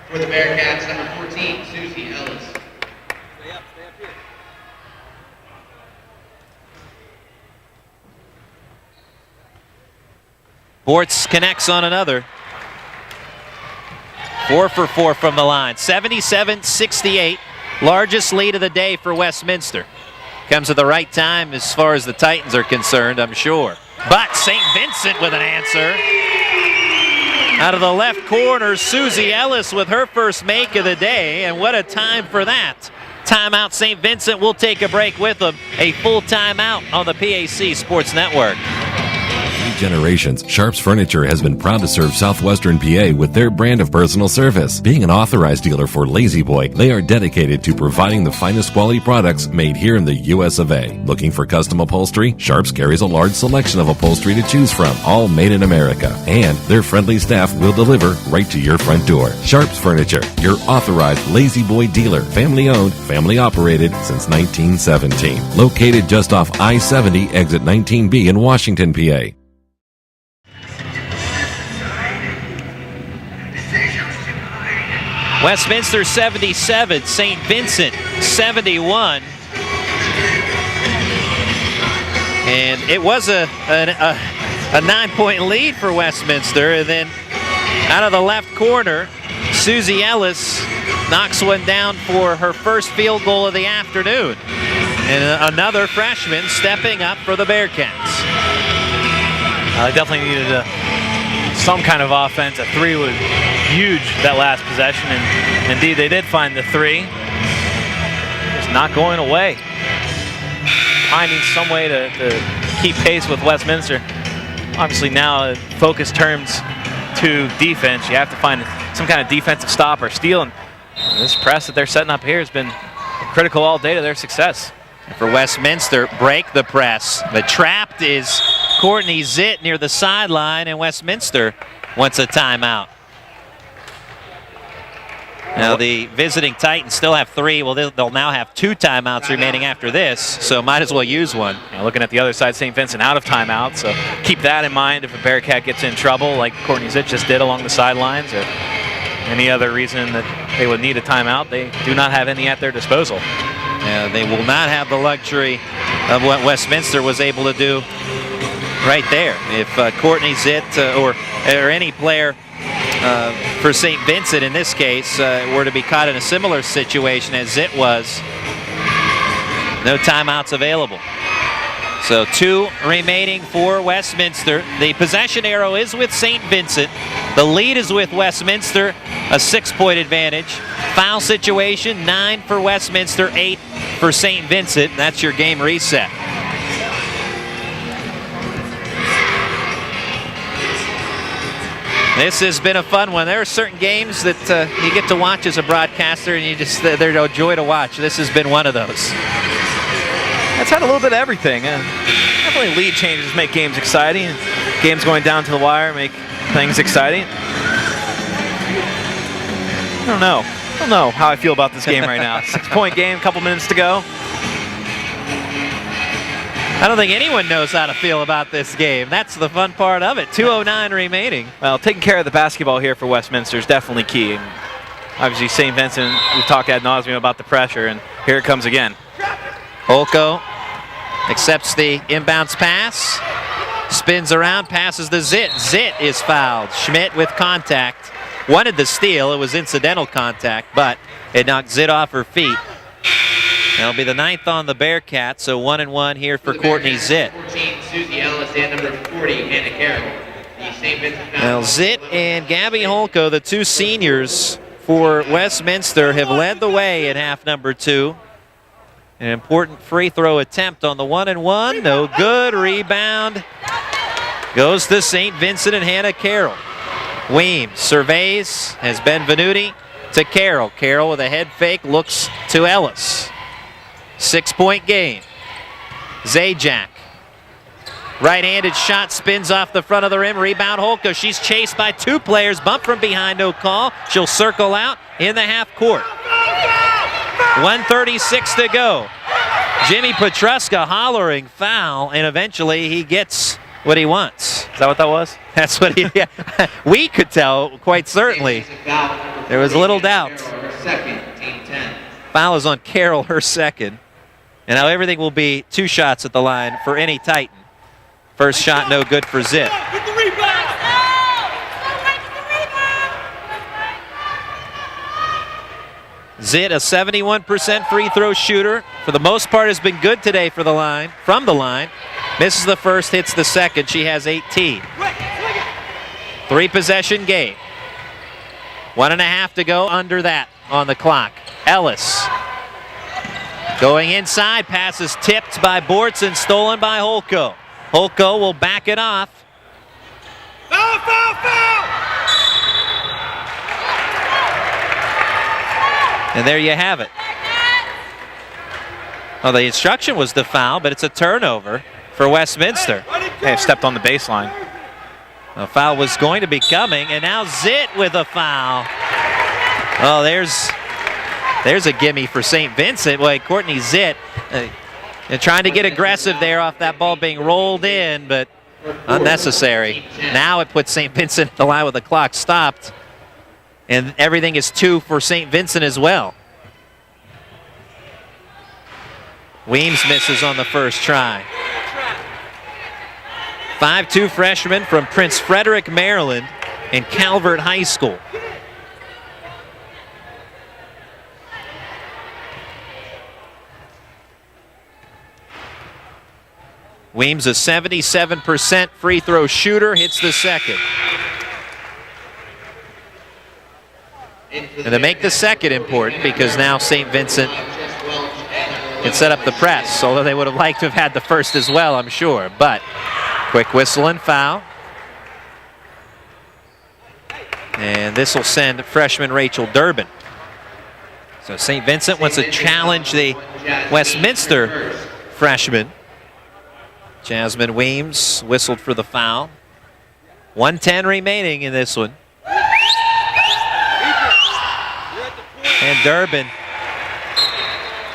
For the Bearcats, number 14, Susie Ellis. Bortz connects on another. 4 for 4 from the line. 77-68. Largest lead of the day for Westminster. Comes at the right time as far as the Titans are concerned, I'm sure. But St. Vincent with an answer. Out of the left corner, Susie Ellis with her first make of the day, and what a time for that. Timeout, St. Vincent. We'll take a break with them. A full timeout on the PAC Sports Network. Generations, Sharps Furniture has been proud to serve Southwestern PA with their brand of personal service. Being an authorized dealer for Lazy Boy, they are dedicated to providing the finest quality products made here in the US of A. Looking for custom upholstery? Sharps carries a large selection of upholstery to choose from, all made in America. And their friendly staff will deliver right to your front door. Sharps Furniture, your authorized Lazy Boy dealer. Family owned, family operated since 1917. Located just off I-70, exit 19B in Washington, PA. Westminster 77, St. Vincent 71. And it was a 9-point lead for Westminster. And then out of the left corner, Susie Ellis knocks one down for her first field goal of the afternoon. And another freshman stepping up for the Bearcats. Definitely needed some kind of offense. A 3 was huge that last possession, and indeed they did find the 3. Just not going away. Finding some way to keep pace with Westminster. Obviously now focus turns to defense. You have to find some kind of defensive stop or steal, and this press that they're setting up here has been critical all day to their success. For Westminster, break the press. But trapped is Courtney Zitt near the sideline, and Westminster wants a timeout. Now the visiting Titans still have 3. Well, they'll now have 2 timeouts remaining after this, so might as well use one. Now looking at the other side, St. Vincent out of timeout, so keep that in mind if a Bearcat gets in trouble like Courtney Zitt just did along the sidelines, or any other reason that they would need a timeout. They do not have any at their disposal. They will not have the luxury of what Westminster was able to do right there. If Courtney Zitt or any player for St. Vincent in this case were to be caught in a similar situation as Zitt was, no timeouts available. So 2 remaining for Westminster. The possession arrow is with St. Vincent. The lead is with Westminster, a 6-point advantage. Foul situation, 9 for Westminster, 8 for St. Vincent. That's your game reset. This has been a fun one. There are certain games that you get to watch as a broadcaster and they're a joy to watch. This has been one of those. It's had a little bit of everything. Definitely lead changes make games exciting. Games going down to the wire make things exciting. I don't know how I feel about this game right now. 6-point game, couple minutes to go. I don't think anyone knows how to feel about this game. That's the fun part of it. 2:09 remaining. Well, taking care of the basketball here for Westminster is definitely key. And obviously, St. Vincent, we've talked ad nauseum about the pressure, and here it comes again. Holko accepts the inbounds pass, spins around, passes to Zitt. Zitt is fouled. Schmidt with contact. Wanted the steal. It was incidental contact, but it knocked Zitt off her feet. That'll be the 9th on the Bearcats, so 1-1 here for Courtney Zitt. 14, Susie Ellis, and number 40, Hannah Carroll. The St. Vincent Now Zitt and Gabby Holko, the 2 seniors for Westminster, have led the way in half number 2. An important free throw attempt on the 1-1. No good. Rebound goes to St. Vincent and Hannah Carroll. Weems surveys as Benvenuti to Carroll. Carroll with a head fake looks to Ellis. 6-point game. Zajac. Right-handed shot spins off the front of the rim. Rebound Holko. She's chased by 2 players. Bump from behind, no call. She'll circle out in the half court. 1:36 to go. Jimmy Petruska hollering foul, and eventually he gets what he wants. Is that what that was? That's what he, we could tell quite certainly. There was little doubt. Foul is on Carroll, her second. And now everything will be 2 shots at the line for any Titan. First shot no good for Zitt. Zitt, a 71% free throw shooter. For the most part has been good today for the line, from the line. Misses the first, hits the second. She has 18. 3-possession game. 1.5 to go under that on the clock. Ellis going inside, pass is tipped by Bortz and stolen by Holko. Holko will back it off. Foul, foul, foul! And there you have it. Well, the instruction was to foul, but it's a turnover for Westminster. They have stepped on the baseline. A foul was going to be coming, and now Zitt with a foul. Oh, there's a gimme for St. Vincent. Boy, Courtney Zitt trying to get aggressive there off that ball being rolled in, but unnecessary. Now it puts St. Vincent at the line with the clock stopped, and everything is 2 for St. Vincent as well. Weems misses on the first try. 5'2" freshman from Prince Frederick, Maryland, and Calvert High School. Weems, a 77% free throw shooter, hits the second. And to make the second important, because now St. Vincent can set up the press, although they would have liked to have had the first as well, I'm sure. But quick whistle and foul. And this will send freshman Rachel Durbin. So St. Vincent wants to challenge the Westminster freshman. Jasmine Weems whistled for the foul. 1:10 remaining in this one. And Durbin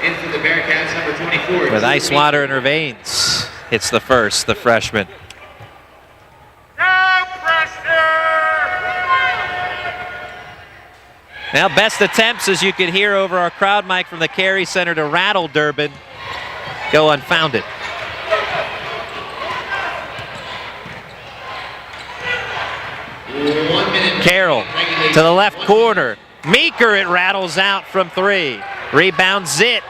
In for the Bearcats, number 24. with ice water in her veins. Hits the first, the freshman. Now, best attempts, as you could hear over our crowd mic from the Carey Center, to rattle Durbin go unfounded. Carroll to the left corner. Meeker, it rattles out from three. Rebound Zitt.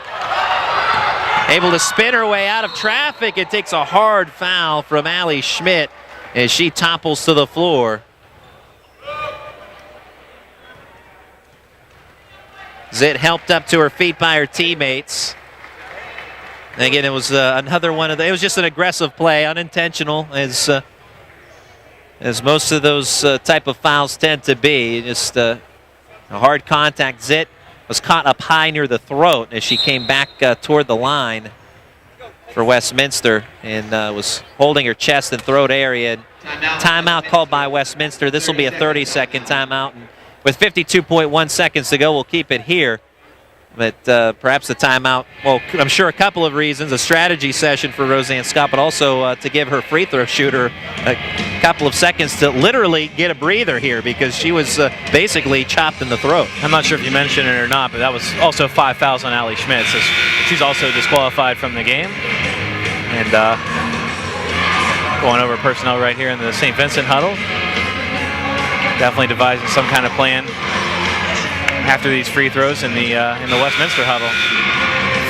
Able to spin her way out of traffic. It takes a hard foul from Allie Schmidt as she topples to the floor. Zitt helped up to her feet by her teammates. And again, it was another one of it was just an aggressive play, unintentional, as most of those type of fouls tend to be. Just a hard contact. Zitt was caught up high near the throat as she came back toward the line for Westminster and was holding her chest and throat area. Timeout called by Westminster. This will be a 30-second timeout. And with 52.1 seconds to go, we'll keep it here. But perhaps the timeout, well, I'm sure a couple of reasons. A strategy session for Roseanne Scott, but also to give her free throw shooter a couple of seconds to literally get a breather here because she was basically chopped in the throat. I'm not sure if you mentioned it or not, but that was also 5 fouls on Allie Schmidt, so she's also disqualified from the game. And going over personnel right here in the St. Vincent huddle. Definitely devising some kind of plan after these free throws in the Westminster huddle.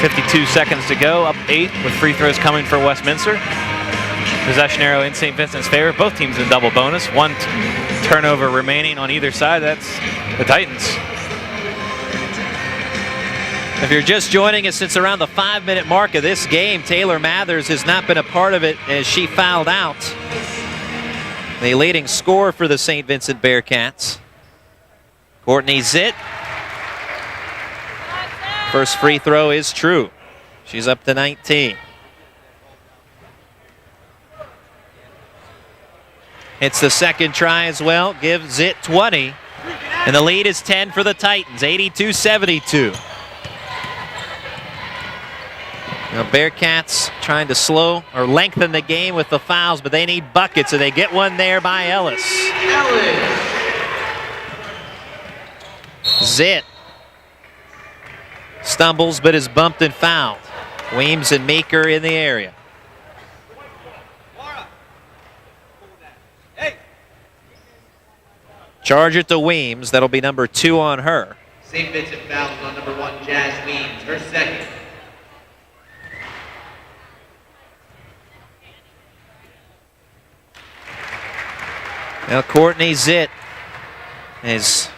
52 seconds to go, up 8 with free throws coming for Westminster. Possession arrow in St. Vincent's favor. Both teams in double bonus. One turnover remaining on either side. That's the Titans. If you're just joining us, it's around the 5-minute mark of this game. Taylor Mathers has not been a part of it as she fouled out. The leading scorer for the St. Vincent Bearcats. Courtney Zitt. First free throw is true. She's up to 19. It's the second try as well. Give Zitt 20. And the lead is 10 for the Titans, 82-72. Now Bearcats trying to slow or lengthen the game with the fouls, but they need buckets, and they get one there by Ellis. Zitt stumbles but is bumped and fouled. Weems and Meeker in the area. Charge it to Weems. That'll be number 2 on her. St. Vincent fouls on number 1, Jazz Weems, her second. Now Courtney Zitt, as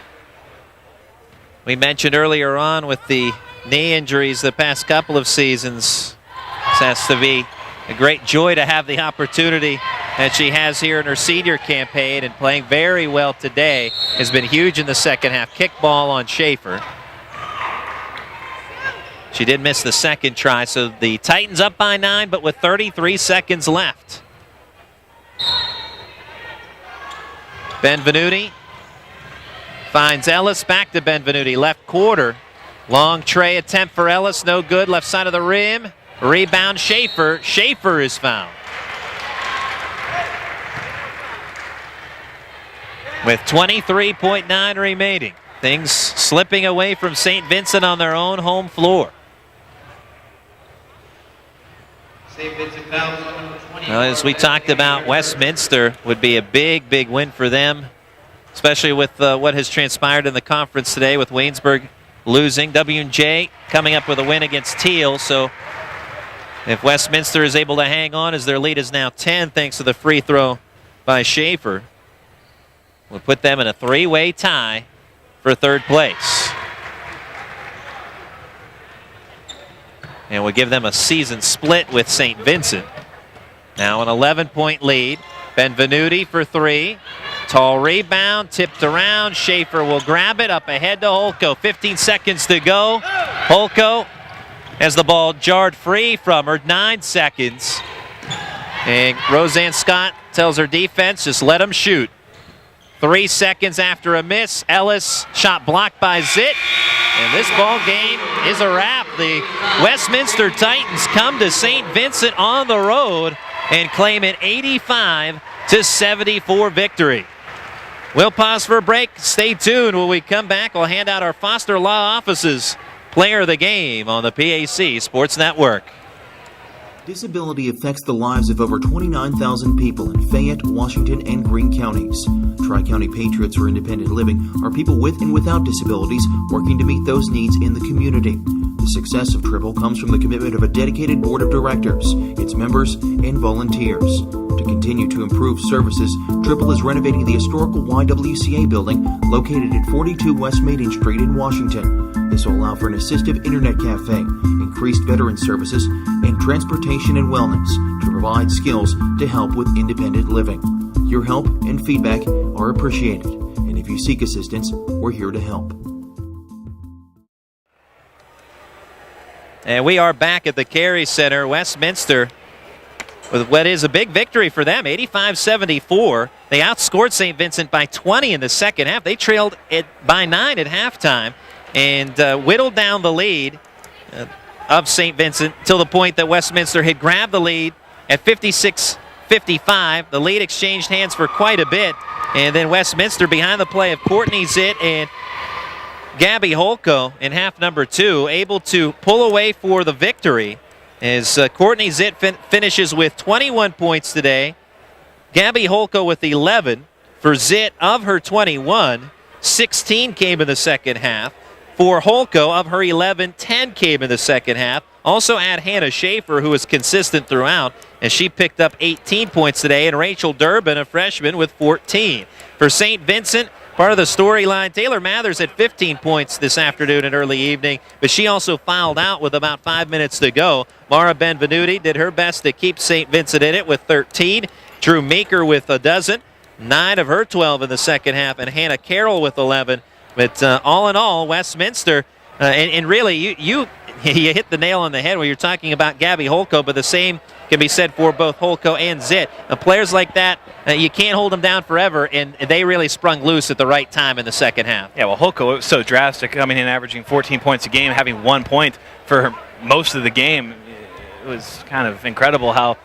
we mentioned earlier on with the knee injuries the past couple of seasons, this has to be a great joy to have the opportunity that she has here in her senior campaign, and playing very well today. Has been huge in the second half. Kickball on Schaefer. She did miss the second try, so the Titans up by 9, but with 33 seconds left. Benvenuti finds Ellis, back to Benvenuti, left quarter. Long tray attempt for Ellis, no good, left side of the rim. Rebound Schaefer. Schaefer is fouled. With 23.9 remaining. Things slipping away from St. Vincent on their own home floor. St. Vincent fouls on number 20. Well, as we talked about, Westminster would be a big, big win for them, especially with what has transpired in the conference today with Waynesburg losing. W&J coming up with a win against Teal, so if Westminster is able to hang on as their lead is now 10 thanks to the free throw by Schaefer, we'll put them in a 3-way tie for third place. And we'll give them a season split with St. Vincent. Now an 11-point lead. Benvenuti for 3. Tall rebound, tipped around. Schaefer will grab it, up ahead to Holko. 15 seconds to go. Holko as the ball jarred free from her. 9 seconds. And Roseanne Scott tells her defense, just let them shoot. 3 seconds after a miss, Ellis shot blocked by Zitt. And this ball game is a wrap. The Westminster Titans come to St. Vincent on the road and claim an 85-74 victory. We'll pause for a break. Stay tuned. When we come back, we'll hand out our Foster Law Office's Player of the Game on the PAC Sports Network. Disability affects the lives of over 29,000 people in Fayette, Washington, and Greene counties. Tri-County Patriots for Independent Living are people with and without disabilities working to meet those needs in the community. The success of Triple comes from the commitment of a dedicated board of directors, its members, and volunteers. To continue to improve services, Triple is renovating the historical YWCA building located at 42 West Maiden Street in Washington. This will allow for an assistive internet cafe, increased veteran services, and transportation and wellness to provide skills to help with independent living. Your help and feedback are appreciated, and if you seek assistance, we're here to help. And we are back at the Carey Center. Westminster with what is a big victory for them, 85-74. They outscored St. Vincent by 20 in the second half. They trailed it by 9 at halftime and whittled down the lead of St. Vincent till the point that Westminster had grabbed the lead at 56-55. The lead exchanged hands for quite a bit, and then Westminster, behind the play of Courtney Zitt and Gabby Holko in half number 2, able to pull away for the victory as Courtney Zitt finishes with 21 points today. Gabby Holko with 11. For Zitt, of her 21, 16 came in the second half. For Holko, of her 11, 10 came in the second half. Also add Hannah Schaefer, who was consistent throughout, and she picked up 18 points today, and Rachel Durbin, a freshman, with 14. For St. Vincent, part of the storyline, Taylor Mathers had 15 points this afternoon and early evening, but she also fouled out with about 5 minutes to go. Mara Benvenuti did her best to keep St. Vincent in it with 13. Drew Meeker with a dozen, 9 of her 12 in the second half, and Hannah Carroll with 11. But all in all, Westminster, and really, you hit the nail on the head when you're talking about Gabby Holko, but the same can be said for both Holko and Zitt. Players like that, you can't hold them down forever, and they really sprung loose at the right time in the second half. Yeah, well, Holko, it was so drastic, coming in averaging 14 points a game, having 1 point for most of the game. It was kind of incredible how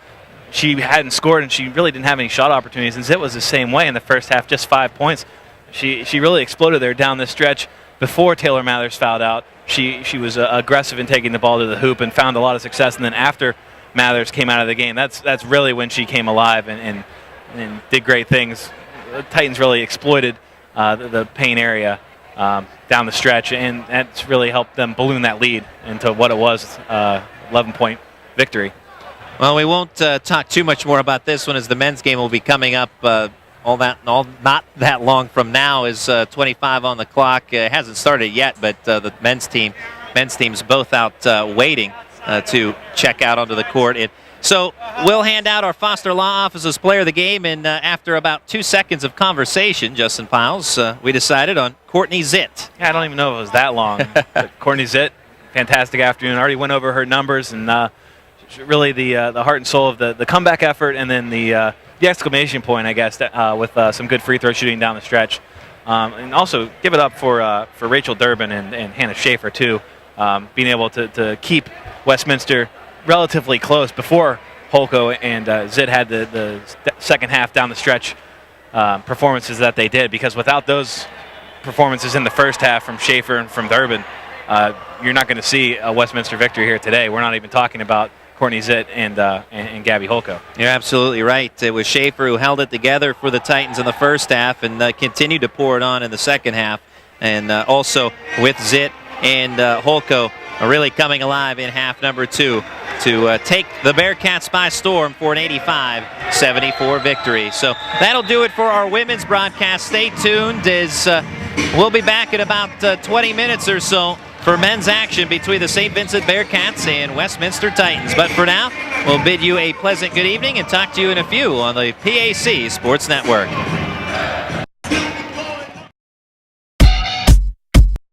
she hadn't scored and she really didn't have any shot opportunities, and Zitt was the same way in the first half, just 5 points. She really exploded there down the stretch. Before Taylor Mathers fouled out, she was aggressive in taking the ball to the hoop and found a lot of success, and then after Mathers came out of the game, that's really when she came alive and did great things. The Titans really exploited the paint area down the stretch, and that's really helped them balloon that lead into what it was, 11-point victory. Well, we won't talk too much more about this one as the men's game will be coming up not that long from now. Is 25 on the clock. It hasn't started yet, but the men's team's both out waiting to check out onto the court. So we'll hand out our Foster Law Office's Player of the Game, and after about 2 seconds of conversation, Justin Piles, we decided on Courtney Zitt. Yeah, I don't even know if it was that long. Courtney Zitt, fantastic afternoon. Already went over her numbers, and really the heart and soul of the comeback effort, and then the exclamation point, I guess, with some good free throw shooting down the stretch. And also give it up for Rachel Durbin and Hannah Schaefer, too, being able to keep Westminster relatively close before Holko and Zitt had the second half down the stretch performances that they did, because without those performances in the first half from Schaefer and from Durbin, you're not going to see a Westminster victory here today. We're not even talking about Courtney Zitt and Gabby Holko. You're absolutely right. It was Schaefer who held it together for the Titans in the first half and continued to pour it on in the second half. And also with Zitt and Holko really coming alive in half number 2 to take the Bearcats by storm for an 85-74 victory. So that'll do it for our women's broadcast. Stay tuned as we'll be back in about 20 minutes or so for men's action between the St. Vincent Bearcats and Westminster Titans. But for now, we'll bid you a pleasant good evening and talk to you in a few on the PAC Sports Network.